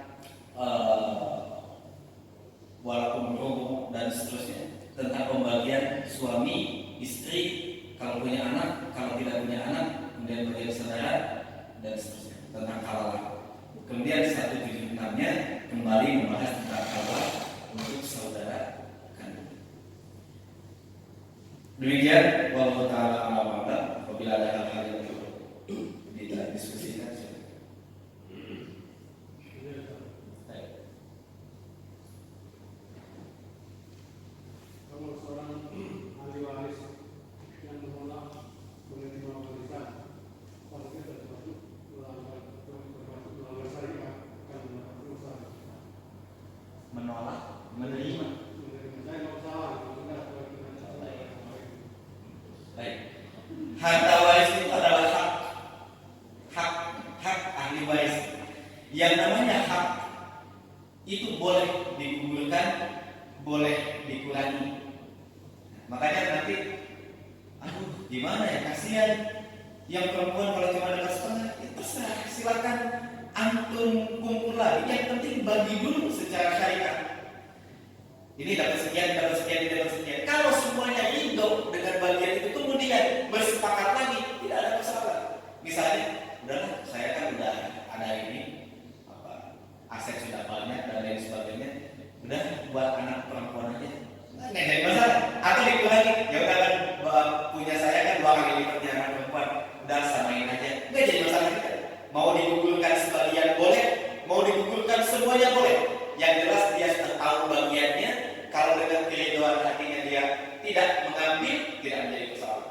walaupun rubuh dan seterusnya, tentang pembagian suami istri kalau punya anak, kalau tidak punya anak, kemudian bagian saudara dan seterusnya, tentang halal. Kemudian 176-nya kembali membahas tentang halal untuk saudara kandung. Demikian, wallahu taala a'lam. Apabila ada hal-hal yang perlu didiskusikan, kalau seorang ahli waris yang menolak menerima warisan, warisnya termasuk melanggar syariat, akan mendapat dosa. menolak menerima. Saya mau salah, Baik. Harta waris itu adalah hak ahli waris. Yang namanya hak itu boleh digugurkan, boleh dikurangi. Makanya nanti, gimana ya, kasihan yang perempuan kalau cuma dapat setengah, itu terserah, silakan antum kumpul lagi. Yang penting bagi dulu secara syariat. Ini dapat sekian, dapat sekian, dapat sekian. Kalau semuanya ridho dengan bagian itu, kemudian bersepakat lagi, tidak ada masalah. Misalnya, udahlah, saya kan udah ada ini, aset sudah banyak dan lain sebagainya. Udah buat anak perempuan aja. Nggak jadi masalah. Atau dikurangi, ya udah kan punya saya kan 2 kali lipatnya anak perempuan, udah samain aja. Nggak jadi masalah kita. Mau digugurkan sebagian boleh, mau digugurkan semuanya boleh. Yang jelas dia sudah tahu bagiannya. Kalau dengan keriduan hatinya dia tidak mengambil, tidak menjadi masalah.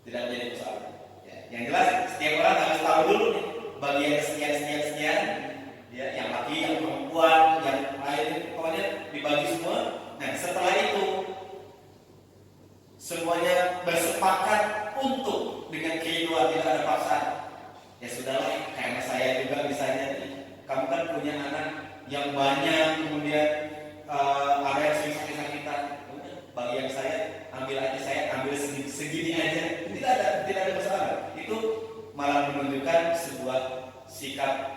Tidak menjadi masalah. Ya, yang jelas setiap orang harus tahu dulu nih bagian sekian. Ya, yang laki, yang perempuan, yang lain, pokoknya dibagi semua. Nah, setelah itu semuanya bersepakat untuk dengan keriduan, tidak ada paksaan. Ya sudahlah, karena saya juga misalnya, kamu kan punya anak yang banyak, kemudian ada yang sering sakit-sakitan, bagian saya ambil aja, saya ambil segini aja, tidak ada masalah. Itu malah menunjukkan sebuah sikap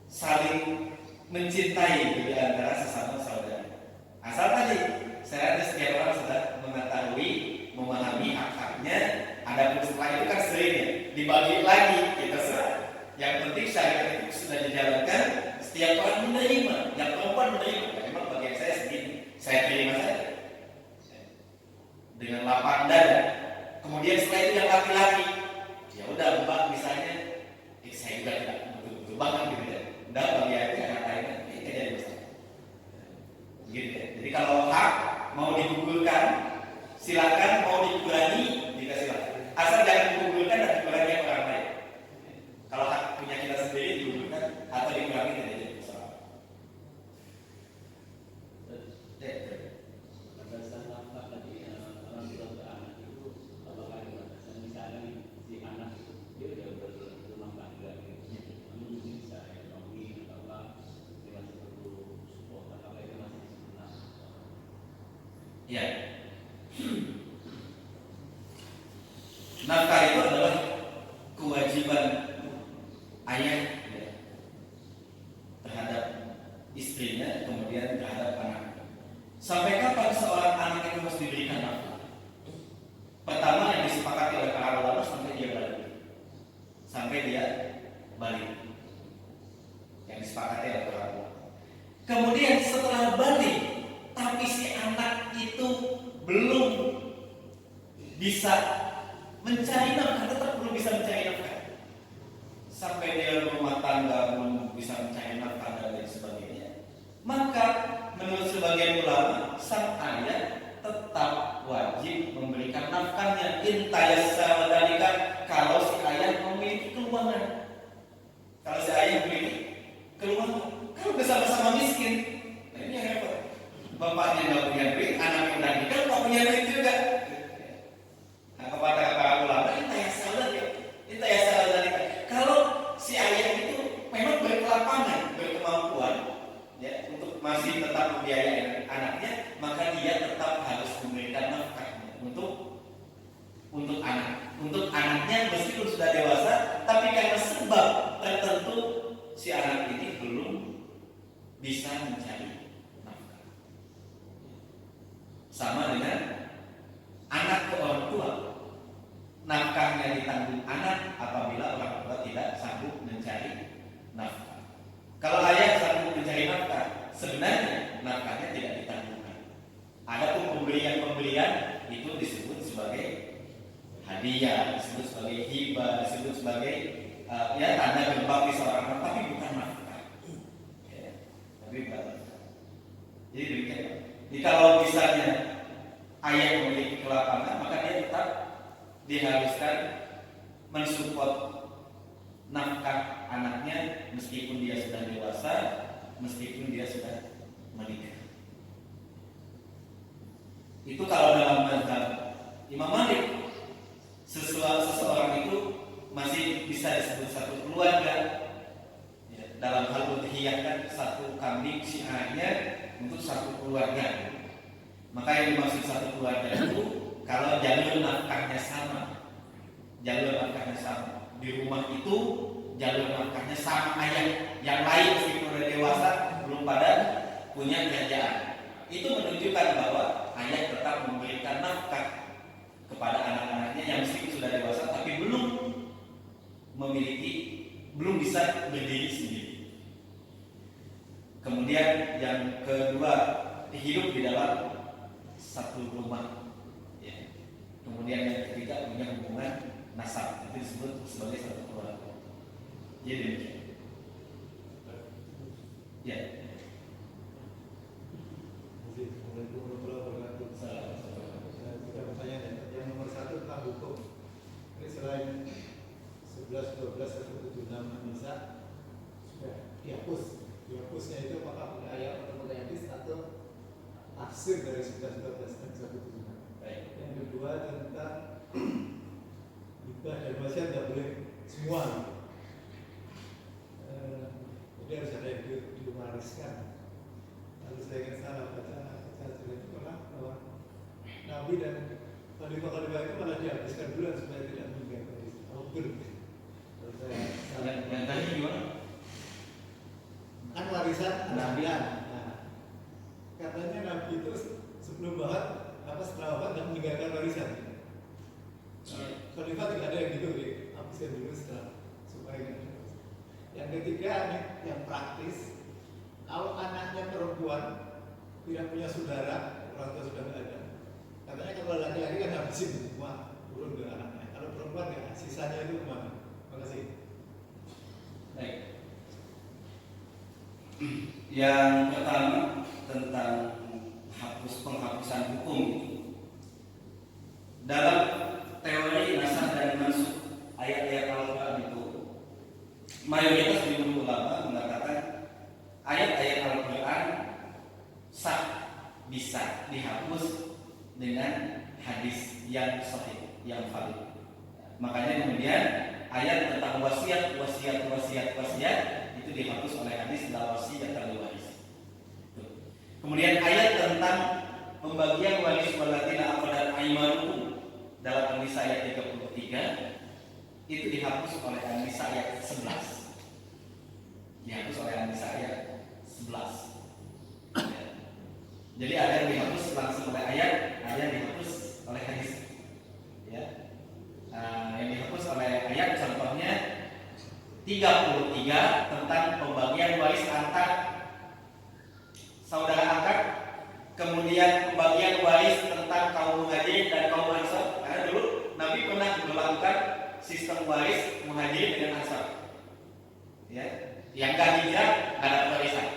saling mencintai di antara sesama saudara. Asal tadi saya rasa setiap orang sudah mengetahui, memahami hak-haknya. Ada pun setelah itu kan sering ya, dibagi lagi, kita serah. Yang penting syariat itu sudah dijalankan, setiap orang menerima. Yang perempuan menerima, ya, memang bagian saya segini, saya terima saja dengan lapang dada. Kemudian setelah itu yang laki-laki, ya udah mbak misalnya, saya juga tidak betul-betul banget gitu ya. Udah bagi aja anak lainnya, tidak jadi masalah. Gitu ya. Jadi kalau hak mau digugurkan, silakan, mau dikurangi, juga silakan. Asal jangan digugurkan dan dikurangi orang lain. Kalau hak punya kita sendiri digugurkan atau dikurangi tidak jadi masalah. Ya. Nafkah itu adalah kewajiban ayah ya, terhadap istrinya, kemudian terhadap anak. Sampai kapan seorang anak itu harus diberikan nafkah? Pertama yang disepakati oleh para ulama sampai dia balik, sampai dia balik yang disepakati oleh orang tua. Kemudian setelah balik, tapi si anak itu belum bisa mencari nafkah, tetap belum bisa mencari nafkah. Sampai dia rumah tangga belum bisa mencari nafkah dan lain sebagainya. Maka menurut sebagian ulama, sang ayah tetap wajib memberikan nafkahnya. Intayasa dalika, kalau si ayah memiliki keuangan. Kalau si ayah memiliki keuangan, kalau bersama-sama miskin, nah ini yang repot. Bapaknya nggak punya duit, anaknya udah nikah nggak punya duit juga. Nah, kepada para ulama, intayasa dalika. Kalau si ayah itu memang berkelapangan, berkemampuan, ya, untuk masih tetap membiayai anaknya, maka dia tetap harus memberikan nafkahnya untuk anaknya meskipun sudah dewasa, tapi karena sebab tertentu si anak ini belum bisa mencari nafkah. Sama dengan anak ke orang tua, nafkahnya ditanggung anak apabila orang tua tidak sanggup mencari nafkah. Kalau ayah sanggup mencari nafkah, sebenarnya nafkahnya tidak ditanggungkan. Adapun pembelian itu disebut sebagai hadiah, disebut sebagai hibah, disebut sebagai ya tanda berbakti seorang anak, tapi bukan nafkah. Ya, tapi bukan nafkah. Jadi demikian. Jadi kalau misalnya ayah memiliki kelapangan, maka dia tetap diharuskan mensupport nafkah anaknya meskipun dia sudah dewasa, meskipun dia sudah menikah. Itu kalau dalam mazhab Imam Malik, seseorang itu masih bisa disebut satu keluarga. Ya, dalam hal udhiyah kan satu kambing si anaknya untuk satu keluarga. Maka yang dimaksud satu keluarga itu kalau jalur nafkahnya sama. Di rumah itu jalur nafkahnya sama ayah. Yang lain meskipun udah dewasa belum pada punya kerjaan. Itu menunjukkan bahwa ayah tetap memberikan nafkah kepada anak-anaknya yang meskipun sudah dewasa tapi belum bisa berdiri sendiri. Kemudian yang kedua, hidup di dalam satu rumah. Ya. Kemudian yang ketiga, punya hubungan nasab, itu disebut sebagai satu keluarga. Jadi demikian. Ya. Yang nomor satu tentang hukum. Ini selain 11, 12, 176 An-Nisa sudah dihapus. Dihapusnya itu apakah pakai ayat atau pakai hadis atau tafsir dari 11, 12 dan 176. Yang kedua tentang hibah dan wasiat tidak boleh semua. Jadi harus ada yang diwariskan. Lalu saya ingat salah baca itu pernah bahwa Nabi dan khalifah-khalifah itu malah dihabiskan bulan supaya tidak meninggalkan Islam. Yang tadi gimana? Kan warisan Nabi. Nah, katanya Nabi itu sebelum wafat, setelah wafat tidak meninggalkan warisan. Khalifah tidak ada yang gitu, habiskan dulu setelah supaya tidak ada. Yang ketiga ini yang praktis, kalau anaknya perempuan tidak punya saudara, orang tua sudah tidak ada. Katanya kalau laki-laki kan habisin semua turun ke anaknya. Kalau perempuan ya sisanya itu kemana? Terima kasih. Baik. Yang pertama tentang penghapusan hukum itu. Dalam teori nasakh dan mansukh ayat-ayat Al-Quran itu, mayoritas jumhur ulama mengatakan ayat-ayat Al-Quran sah, bisa dihapus dengan hadis yang sahih, yang valid. Makanya kemudian ayat tentang wasiat itu dihapus oleh hadis la wasiat al-waris. Kemudian ayat tentang pembagian waris walatina aqadat aymanukum dalam An-Nisa ayat 33 itu dihapus oleh An-Nisa ayat 11. Dihapus oleh An-Nisa ayat 11. Jadi ada yang dihapus langsung oleh ayat, ada yang dihapus oleh hadis. Ya. Yang dihapus oleh ayat contohnya 33 tentang pembagian waris antar saudara angkat. Kemudian pembagian waris tentang kaum muhajirin dan kaum ansor. Karena dulu Nabi pernah melakukan sistem waris muhajirin dengan ansor. Ya, yang gak hijrah gak dapat warisan.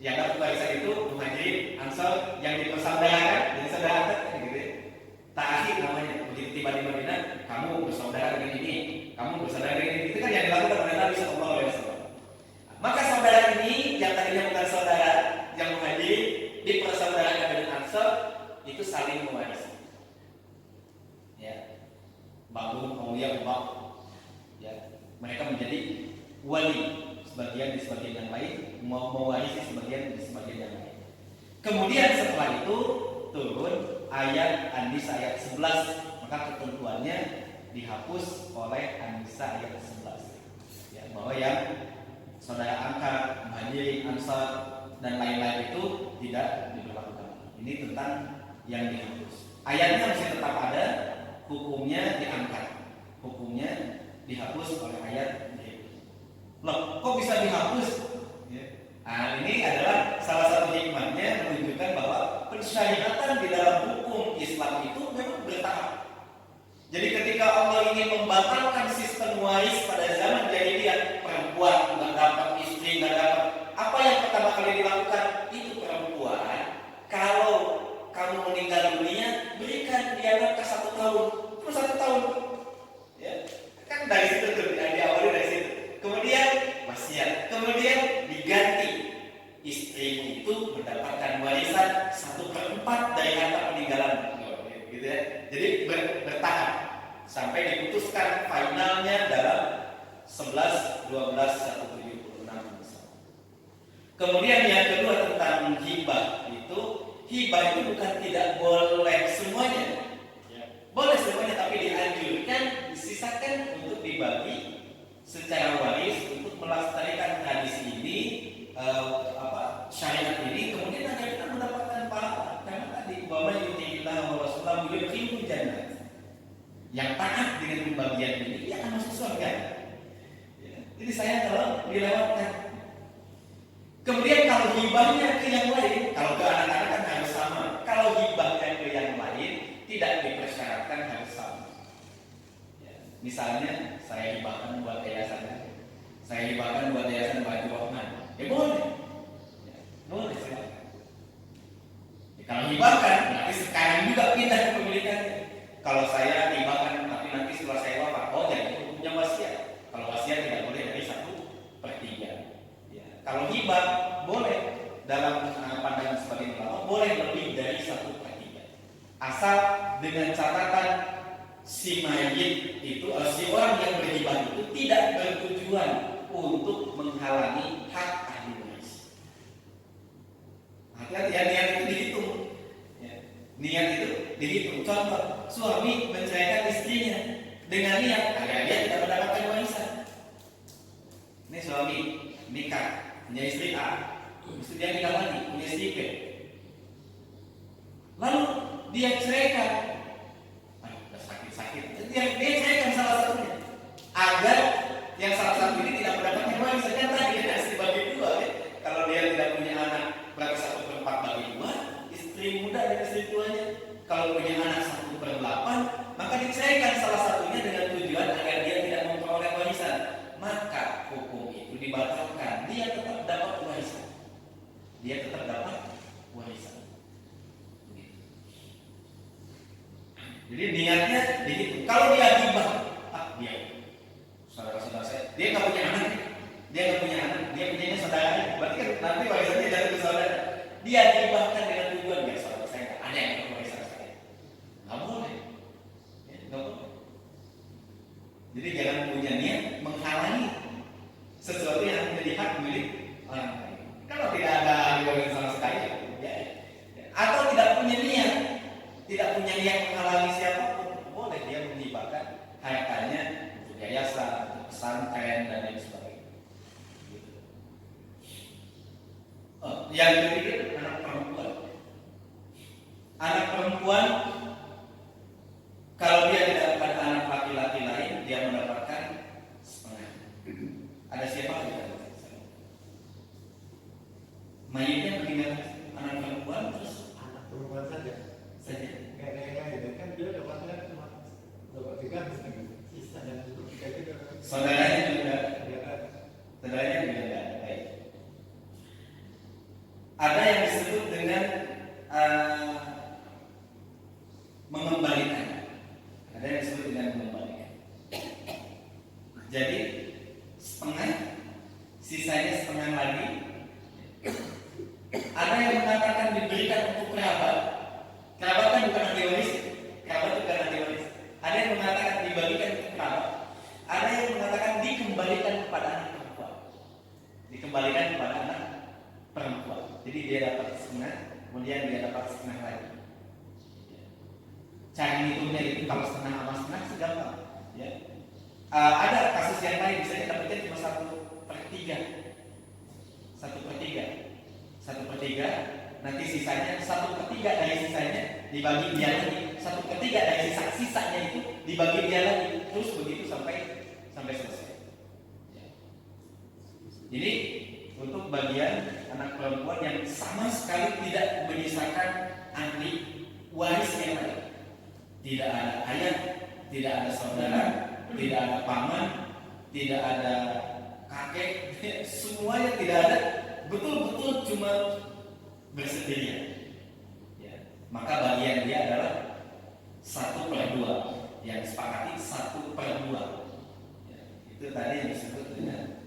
Yang dapat warisan itu muhajirin, ansor yang dipersaudarakan, jadi saudara angkat gitu ya. Ta'akhir namanya. Begitu tiba di Madinah, kamu bersaudara dengan ini, kamu bersaudara dengan ini. Itu kan yang dilakukan oleh Nabi SAW. Maka saudara ini yang tadinya bukan saudara, yang muhajirin dipersaudarakan dengan ansor, itu saling mewarisi. Ya, bangun aulia ubah. Ya, mereka menjadi wali sebagian di sebagian yang lain, mau mewarisi sebagian di sebagian yang lain. Kemudian setelah itu turun ayat An-Nisa ayat 11, maka ketentuannya dihapus oleh An-Nisa ayat 11. Ya, bahwa yang saudara angkat, muhajirin, ansar dan lain-lain itu tidak diberlakukan. Ini tentang yang dihapus. Ayatnya masih tetap ada, hukumnya diangkat, hukumnya dihapus oleh ayat. Loh, kok bisa dihapus? Ya. Nah, ini adalah salah satu hikmahnya menunjukkan bahwa pensyariatan di dalam hukum Islam itu memang bertahap. Jadi ketika Allah ingin membatalkan sistem waris pada zaman jahiliyah, perempuan nggak dapat, istri nggak dapat, apa yang pertama kali dilakukan? Itu perempuan, kalau kamu meninggal dunia, berikan dia nafkah 1 tahun, terus 1 tahun, ya kan dari situ tuh diawali dari situ. Kemudian wasiat, kemudian diganti istrimu itu mendapatkan warisan 1/4 dari harta peninggalan, gitu ya. Jadi bertahap sampai diputuskan finalnya dalam 11, 12, 176. Kemudian yang kedua tentang hibah itu bukan tidak boleh semuanya, boleh semuanya, tapi dianjurkan disisakan untuk dibagi secara waris untuk melestarikan tradisi ini, syariat ini, kemudian agar kita mendapatkan pahala. Karena tadi bahwa yu'tillah wa rasulullah yudkhilul jannah. Yang taat dengan pembagian ini dia akan masuk surga. Ya. Jadi saya kalau dilewatkan. Kemudian kalau hibahnya ke yang lain, kalau ke anak-anak kan harus sama. Kalau hibahnya ke yang lain tidak dipersyaratkan harus sama. Misalnya saya hibahkan buat yayasan, saya hibahkan buat yayasan Baju Rahman, ya boleh, ya, boleh silakan. Ya, kalau hibahkan, berarti sekarang juga pindah kepemilikannya. Kalau saya hibahkan, tapi nanti setelah saya wafat, oh jadi hukumnya wasiat. Kalau wasiat tidak boleh dari 1/3. Ya. Kalau hibah boleh dalam pandangan sebagian ulama boleh lebih dari 1/3, asal dengan catatan si mayit itu, si orang yang berhibah itu tidak bertujuan untuk menghalangi hak ahli waris. Hati-hati ya, niat itu dihitung. Ya. Niat itu dihitung. Contoh, suami menceraikan istrinya dengan niat agar dia tidak mendapatkan warisan. Ini suami nikah punya istri A, istri dia nikah lagi punya istri B. Lalu dia ceraikan. Dia ceraikan salah satunya agar yang salah satu ini tidak mendapatkan warisan. Kan tadi dia harus dibagi 2 ya. Kalau dia tidak punya anak berarti 1/4 bagi 2, istri muda dan istri tuanya. Kalau punya anak 1/8, maka diceraikan salah satunya dengan tujuan agar dia tidak memperoleh warisan. Maka hukum itu dibatalkan. Dia tetap dapat warisan. Dia tetap dapat warisan. Jadi niatnya dihitung. Kalau dia hibah, dia saudara-saudara saya, dia nggak punya anak, dia punya saudaranya. Berarti kan nanti warisannya jatuh ke saudara. Dia hibahkan dengan tujuan biar saudara saya nggak ada yang dapat warisan saya. Nggak boleh, ya, nggak boleh. Jadi jangan punya niat menghalangi sesuatu yang menjadi hak milik orang lain. Kalau tidak ada ahli waris sama sekali, ya. Atau tidak punya niat menghalangi siapapun, boleh dia menghibahkan hartanya untuk yayasan, untuk pesantren dan lain sebagainya. Gitu. Yang ketiga anak perempuan. Anak perempuan kalau dia mendapatkan anak laki-laki lain, dia mendapatkan setengah. Ada siapa lagi? Mayitnya meninggal anak perempuan terus Anak perempuan saja. saja. Nggak ada yang lain. Dan kan dia dapatnya cuma dapat 3 misalnya. Sisa dan sepertiga itu. Saudaranya juga, Nggak ada. saudaranya juga tidak ada. Baik. Ada yang disebut dengan mengembalikan. Ada yang disebut dengan mengembalikan. Jadi setengah, sisanya setengah lagi. Ada yang mengatakan diberikan untuk kerabat. Kerabat kan bukan ahli waris. Kerabat bukan ahli waris. Ada yang mengatakan dibagikan untuk kerabat. Ada yang mengatakan dikembalikan kepada anak perempuan. Dikembalikan kepada anak perempuan. Jadi dia dapat setengah, kemudian dia dapat setengah lagi. Cara ngitungnya itu kalau setengah sama setengah sih gampang. Ya. Ada kasus yang lain misalnya dapatnya cuma 1/3. 1/3. 1/3. Nanti sisanya 1/3 dari sisanya dibagi dia lagi. 1/3 dari sisanya itu dibagi dia lagi. Terus begitu sampai selesai. Ya. Jadi untuk bagian anak perempuan yang sama sekali tidak menyisakan ahli waris yang lain. Tidak ada ayah, tidak ada saudara, tidak ada paman, tidak ada kakek, semuanya tidak ada. Betul-betul cuma bersendirian. Ya. Maka bagian dia adalah 1/2. Yang sepakati 1/2. Ya. Itu tadi yang disebut dengan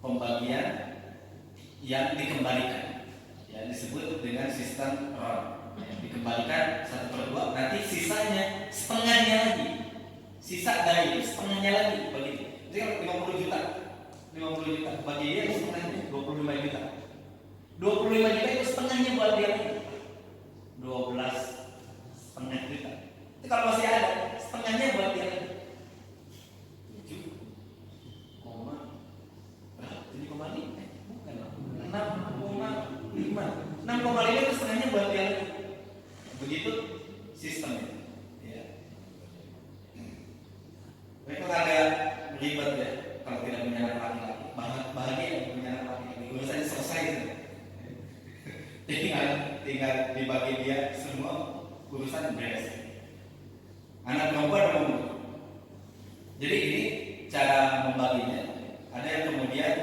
pembagian yang dikembalikan. Ya, disebut dengan sistem RON. Dikembalikan 1/2, nanti sisanya setengahnya lagi. Sisa dari itu setengahnya lagi begitu. Jadi kalau 50 juta bagi dia itu setengahnya 25 juta. 25 juta itu setengahnya buat dia lagi. 12,5 juta. Itu kalau masih ada, setengahnya buat dia lagi. 6,5 itu setengahnya buat dia lagi. Begitu sistemnya. Ya. Mereka agak ribet ya kalau tidak punya anak laki-laki. Bahagia yang punya anak laki-laki. Urusannya selesai gitu. tinggal dibagi dia semua urusan beres. Anak perempuan umum. Jadi ini cara membaginya. Ada yang kemudian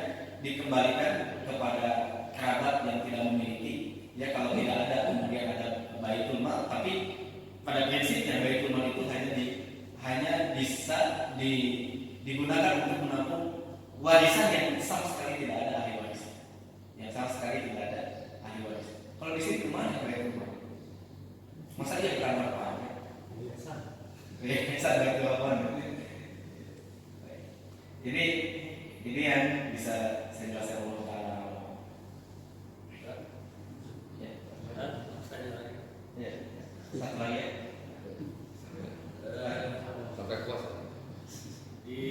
dikembalikan kepada kerabat yang tidak memiliki. Ya kalau tidak ada kemudian ada baitul mal, tapi pada prinsipnya baitul mal itu hanya bisa digunakan untuk menampung warisan yang sama sekali tidak ada ahli waris. Yang sama sekali tidak ada ahli waris. Kalau di sini kemana baitul mal? Masa dia di kamar Pak? Biasa baitul mal. Ini yang bisa saya jelaskan dulu. Ya, satu lagi ya. Sampai puas. Di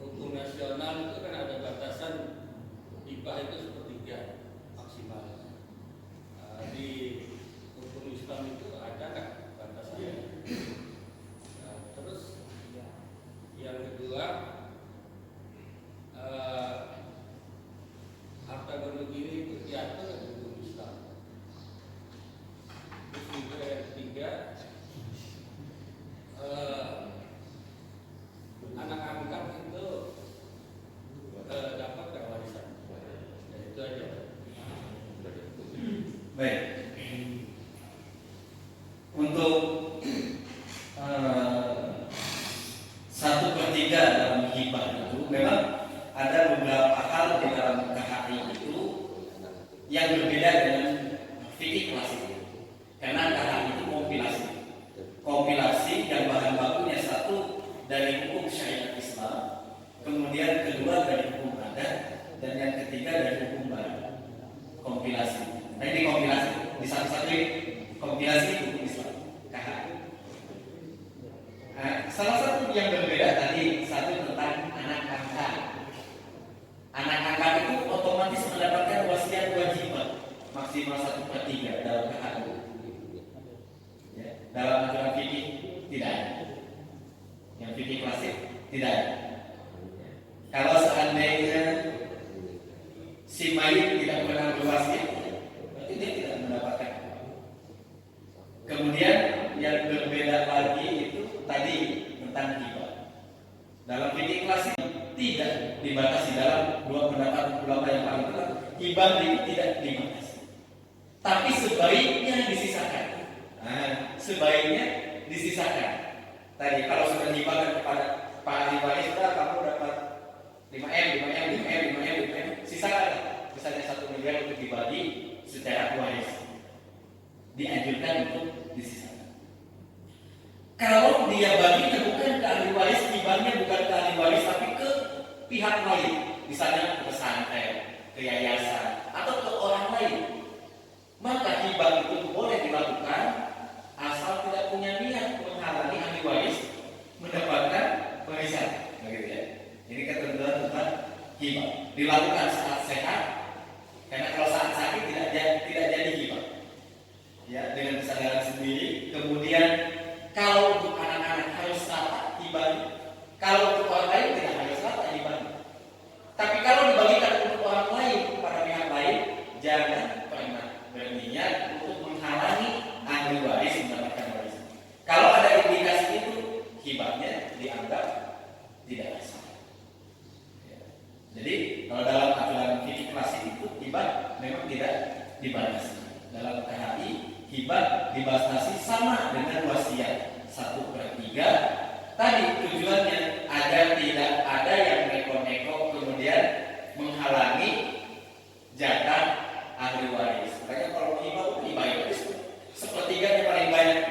hukum nasional itu kan ada batasan hibah itu 1/3 maksimal. Di hukum Islam itu ada nggak batasannya? Terus yang kedua, harta gonogiri giri itu diatur di hukum Islam. Terus juga yang ketiga, anak angkat itu dapat gak warisan? Ya, itu aja. Baik. Untuk 1/3 dalam hibah itu memang ada beberapa hal di dalam KHI itu yang berbeda dengan fikih klasik. Karena KHI itu kompilasi yang bahan bakunya satu dari hukum syariat Islam, kemudian kedua dari hukum adat, dan yang ketiga dari hukum barat. Kompilasi. Nah ini kompilasi di satu-satu kompilasi hukum Islam KHI. Salah satu yang berbeda tadi satu tentang anak angkat. Anak angkat itu otomatis mendapatkan wasiat kewajiban maksimal 1/3 dalam KHI. Ya, dalam aturan fikih tidak ada. Yang fikih klasik tidak ada. Kalau seandainya si mayit tidak pernah berwasiat, berarti dia tidak mendapatkan. Kemudian yang berbeda lagi itu tadi tentang hibah. Dalam fikih klasik tidak dibatasi, dalam dua pendapat ulama yang paling kuat, hibah itu tidak dibatasi. Tapi sebaiknya disisakan. Nah, sebaiknya disisakan. Tadi kalau sudah dihibahkan kepada Pak ahli waris, sudah kamu dapat 5M, sisakan. Misalnya 1 miliar untuk dibagi secara waris. Dianjurkan untuk disisakan. Kalau dia baginya bukan ke ahli waris, hibahnya bukan ke ahli waris, tapi ke pihak lain, misalnya ke pesantren, ke yayasan, atau ke orang lain, maka hibah itu boleh dilakukan asal tidak punya niat menghalangi ahli waris mendapatkan warisan. Begitu ya. Ini ketentuan tentang hibah. Dilakukan saat sehat, karena kalau saat sakit tidak jadi hibah. Ya, dengan kesadaran sendiri. Kemudian kalau untuk anak-anak harus rata hibahnya. Kalau untuk orang lain tidak harus rata hibahnya. Tapi kalau dibagikan untuk orang lain kepada pihak lain, jangan pernah berniat untuk menghalangi ahli waris mendapatkan warisan. Kalau ada indikasi itu, hibahnya dianggap tidak sah. Ya. Jadi kalau dalam aturan fikih klasik itu hibah memang tidak dibatasi. Dalam KHI hibah dibatasi sama dengan wasiat 1/3. Tadi tujuannya agar tidak ada yang neko-neko kemudian menghalangi jatah ahli waris. Makanya kalau hibah itu 1/3 paling banyak.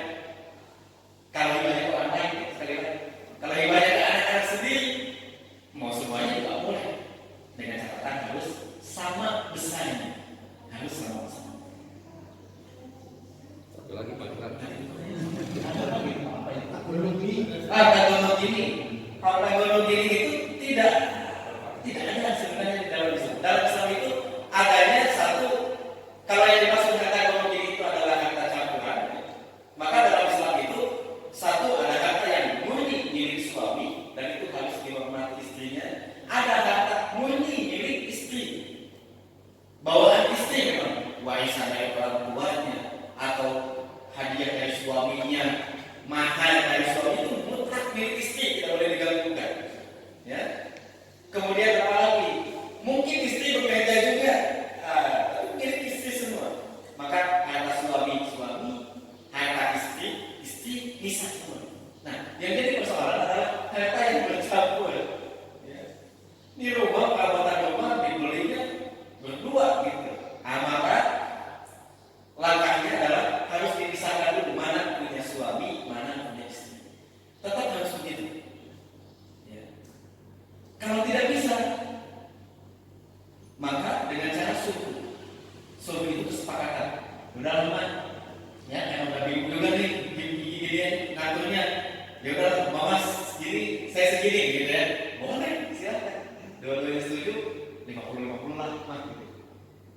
Kalau hibahnya ke orang lain, sekali lagi. Kalau hibahnya ke anak-anak sendiri, mau semuanya juga boleh. Dengan catatan harus sama besarnya, harus sama besar. Satu lagi Pak Kram. Teknologi ini, kalau teknologi ini itu tidak ada sebenarnya di dalam Islam. Dalam Islam itu adanya satu, kalau yang dimaksud teknologi itu adalah harta campuran, maka dalam Islam itu satu ada harta yang murni milik suami dan itu harus dihormati istrinya. Ada harta murni milik istri, bawaan istri memang, warisan dari orang tuanya atau hadiah dari suaminya, mahar dari suami itu mutlak milik istri, tidak boleh diganggu-gugat. Ya. Kemudian apa lagi? Mungkin istri bekerja juga, tapi milik istri semua. Maka harta suami, harta istri bisa semua. Nah, yang jadi persoalan adalah harta yang bercampur. Ya. Ini rumah, perabotan rumah dibelinya berdua gitu. Maka langkahnya adalah harus dipisahkan dulu mana punya suami, mana punya istri. Tetap harus begitu. Ya. Kalau tidak bisa, maka dengan cara sulhu. Sulhu itu kesepakatan. Udah lama, ya yang udah bingung juga nih, gini ngaturnya. Ya udah, mama segini, saya segini, gitu ya. Boleh, silakan. Dua-duanya setuju, 50-50 lah, mah.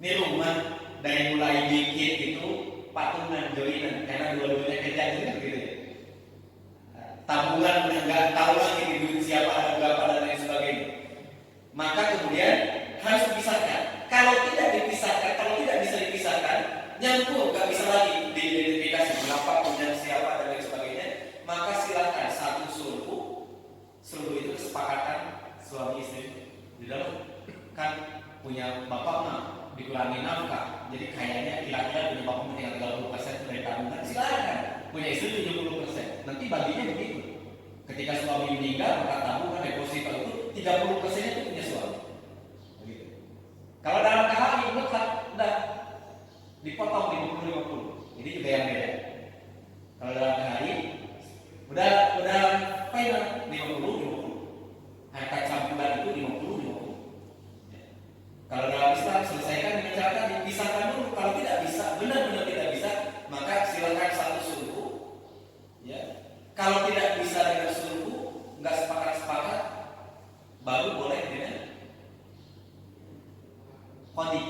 Ini rumah dari mulai bikin itu patungan, joinan, karena dua-duanya kerja juga gitu ya. Tabungan udah nggak tahu lagi di duit siapa, ada berapa dan lain sebagainya. Maka kemudian harus dipisahkan. Kalau tidak dipisahkan, kalau tidak bisa dipisahkan, nyambung, nggak bisa lagi diidentifikasi berapa punya siapa dan lain sebagainya. Maka silakan satu sulhu. Sulhu itu kesepakatan suami istri di dalam kan punya bapak mah dikurangi nafkah, jadi kayaknya kira-kira punya bapak mah tinggal 30% dari tabungan, silakan. Punya istri 70%, nanti baginya begitu. Ketika suami meninggal, maka tabungan deposito itu 30% itu punya suami. Begitu. Kalau dalam KHI mutlak udah dipotong 50-50. Ini juga yang beda. Kalau dalam KHI udah final 50-50. Harta campuran itu 50-50. Kalau dalam Islam selesaikan dengan cara dipisahkan dulu. Kalau tidak bisa, benar-benar tidak bisa, maka silakan satu sulhu. Ya. Kalau tidak bisa dengan sulhu, nggak sepakat, baru boleh dengan qadhi.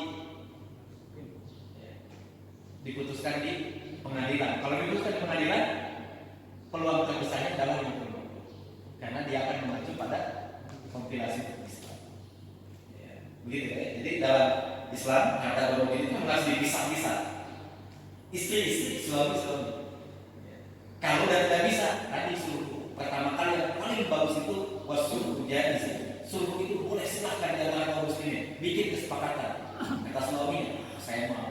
Ya. Diputuskan di pengadilan. Kalau diputuskan di pengadilan, peluang terbesarnya adalah yang kedua, karena dia akan mengacu pada kompilasi. Begitu ya. Jadi dalam Islam harta gono giri itu harus dipisah-pisah. Istri-istri, suami-suami. Kalau udah tidak bisa, nanti suruh. Pertama kali yang paling bagus itu wasuruh jadi sih. Suruh itu boleh silahkan di antara kaum muslimin bikin kesepakatan. Kata suaminya, saya mau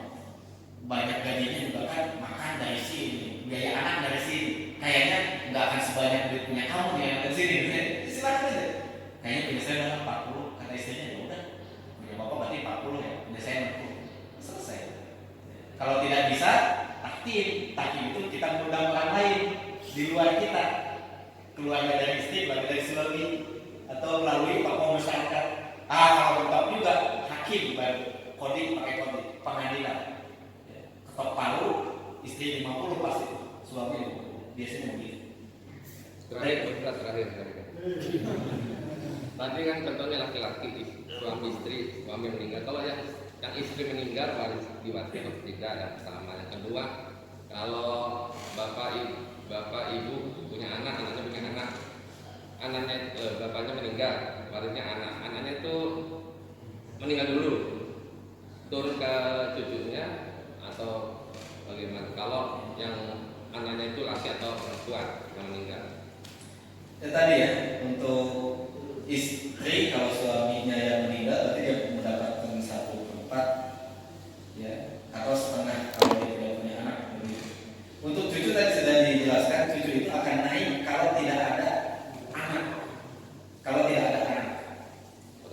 banyak gajinya juga kan makan dari sini, biaya anak dari sini. Kayaknya nggak akan sebanyak duit punya kamu yang dari sini. Silakan aja. Kayaknya punya saya udah 40, kata istrinya ya udah. Punya bapak berarti 40 ya, punya saya 60. Selesai. Kalau tidak bisa, takdim itu kita mengundang orang lain di luar kita, keluarga dari istri, keluarga dari suami, atau melalui tokoh masyarakat. Kalau mentok juga hakim baru kodi pakai kodi pengadilan. Ketok palu istri 50 pasti suami 50. Biasanya begitu. Terakhir. Tadi kan contohnya laki-laki suami istri, suami meninggal. Kalau yang istri meninggal waris diwariskan atau tidak, yang pertama. Yang kedua, kalau bapak ibu punya anak, anaknya punya anak, bapaknya meninggal, warisnya anaknya itu meninggal dulu, turun ke cucunya atau bagaimana? Kalau yang anaknya itu laki atau perempuan yang meninggal. Ya tadi ya, untuk istri kalau suaminya yang meninggal berarti dia mendapatkan 1/4 ya, atau setengah kalau dia tidak punya anak. Untuk cucu tadi sudah dijelaskan, cucu itu akan naik kalau tidak ada anak. Kalau tidak ada anak,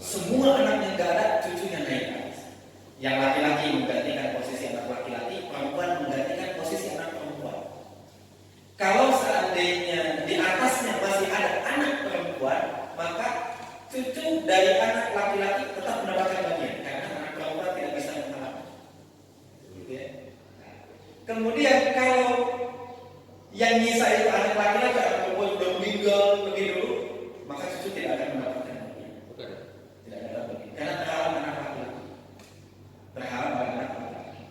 semua anak yang tidak ada cucunya naik. Yang laki-laki menggantikan posisi anak laki-laki, perempuan menggantikan posisi anak perempuan. Kalau seandainya di atasnya masih ada anak perempuan, maka cucu dari anak laki-laki tetap mendapatkan bagian karena anak perempuan tidak bisa menghalangi. Kemudian kalau yang nyisa itu anak laki-laki, anak perempuan sudah meninggal lebih dulu, maka cucu tidak akan mendapatkan bagian. Tidak ada bagian karena terhalang anak laki-laki. Terhalang anak laki-laki.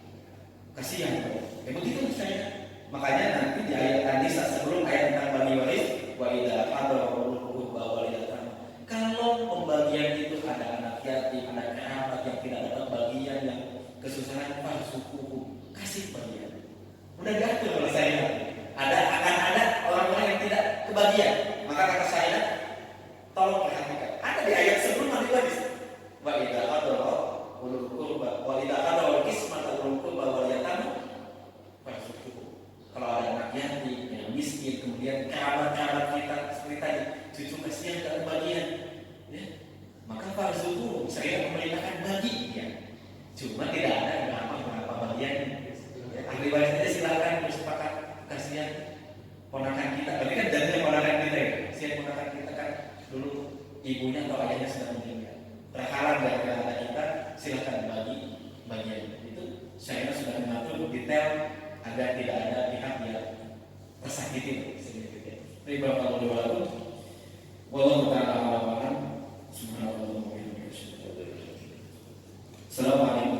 Kasihan kok. Ya begitu misalnya. Makanya nanti di ayat An-Nisa sebelum ayat tentang bagi waris, wa idza hadara qulubuhum walidatan. Kalau pembagian itu ada anak yatim, ada kerabat yang tidak dapat bagian, yang kesusahan, farzuquhum, kasih bagian. Udah diatur oleh saya. Akan ada orang-orang yang tidak kebagian. Maka kata saya, tolong perhatikan. Ada di ayat sebelum ahli waris. Wa idza hadara ulul qurba wa idza hadara qismata ulul qurba wal yatama farzuquhum. Kalau ada anak yatim yang miskin, kemudian kerabat-kerabat kita seperti tadi, cucu kasihan tidak kebagian, ya, maka farzuquhum saya memerintahkan bagi ya. Cuma tidak ada berapa bagian. Ya, ahli waris saja silakan bersepakat, kasihan ponakan kita. Tapi kan jadinya ponakan kita ya. Kasihan ponakan kita kan dulu ibunya atau ayahnya sudah meninggal. Terhalang dari keluarga kita, silakan bagi bagian. Itu saya sudah mengatur detail agar tidak ada pihak yang tersakiti. Terima kasih. Wallahu ta'ala a'lam. Subhanallah wa bihamdihi. Assalamualaikum.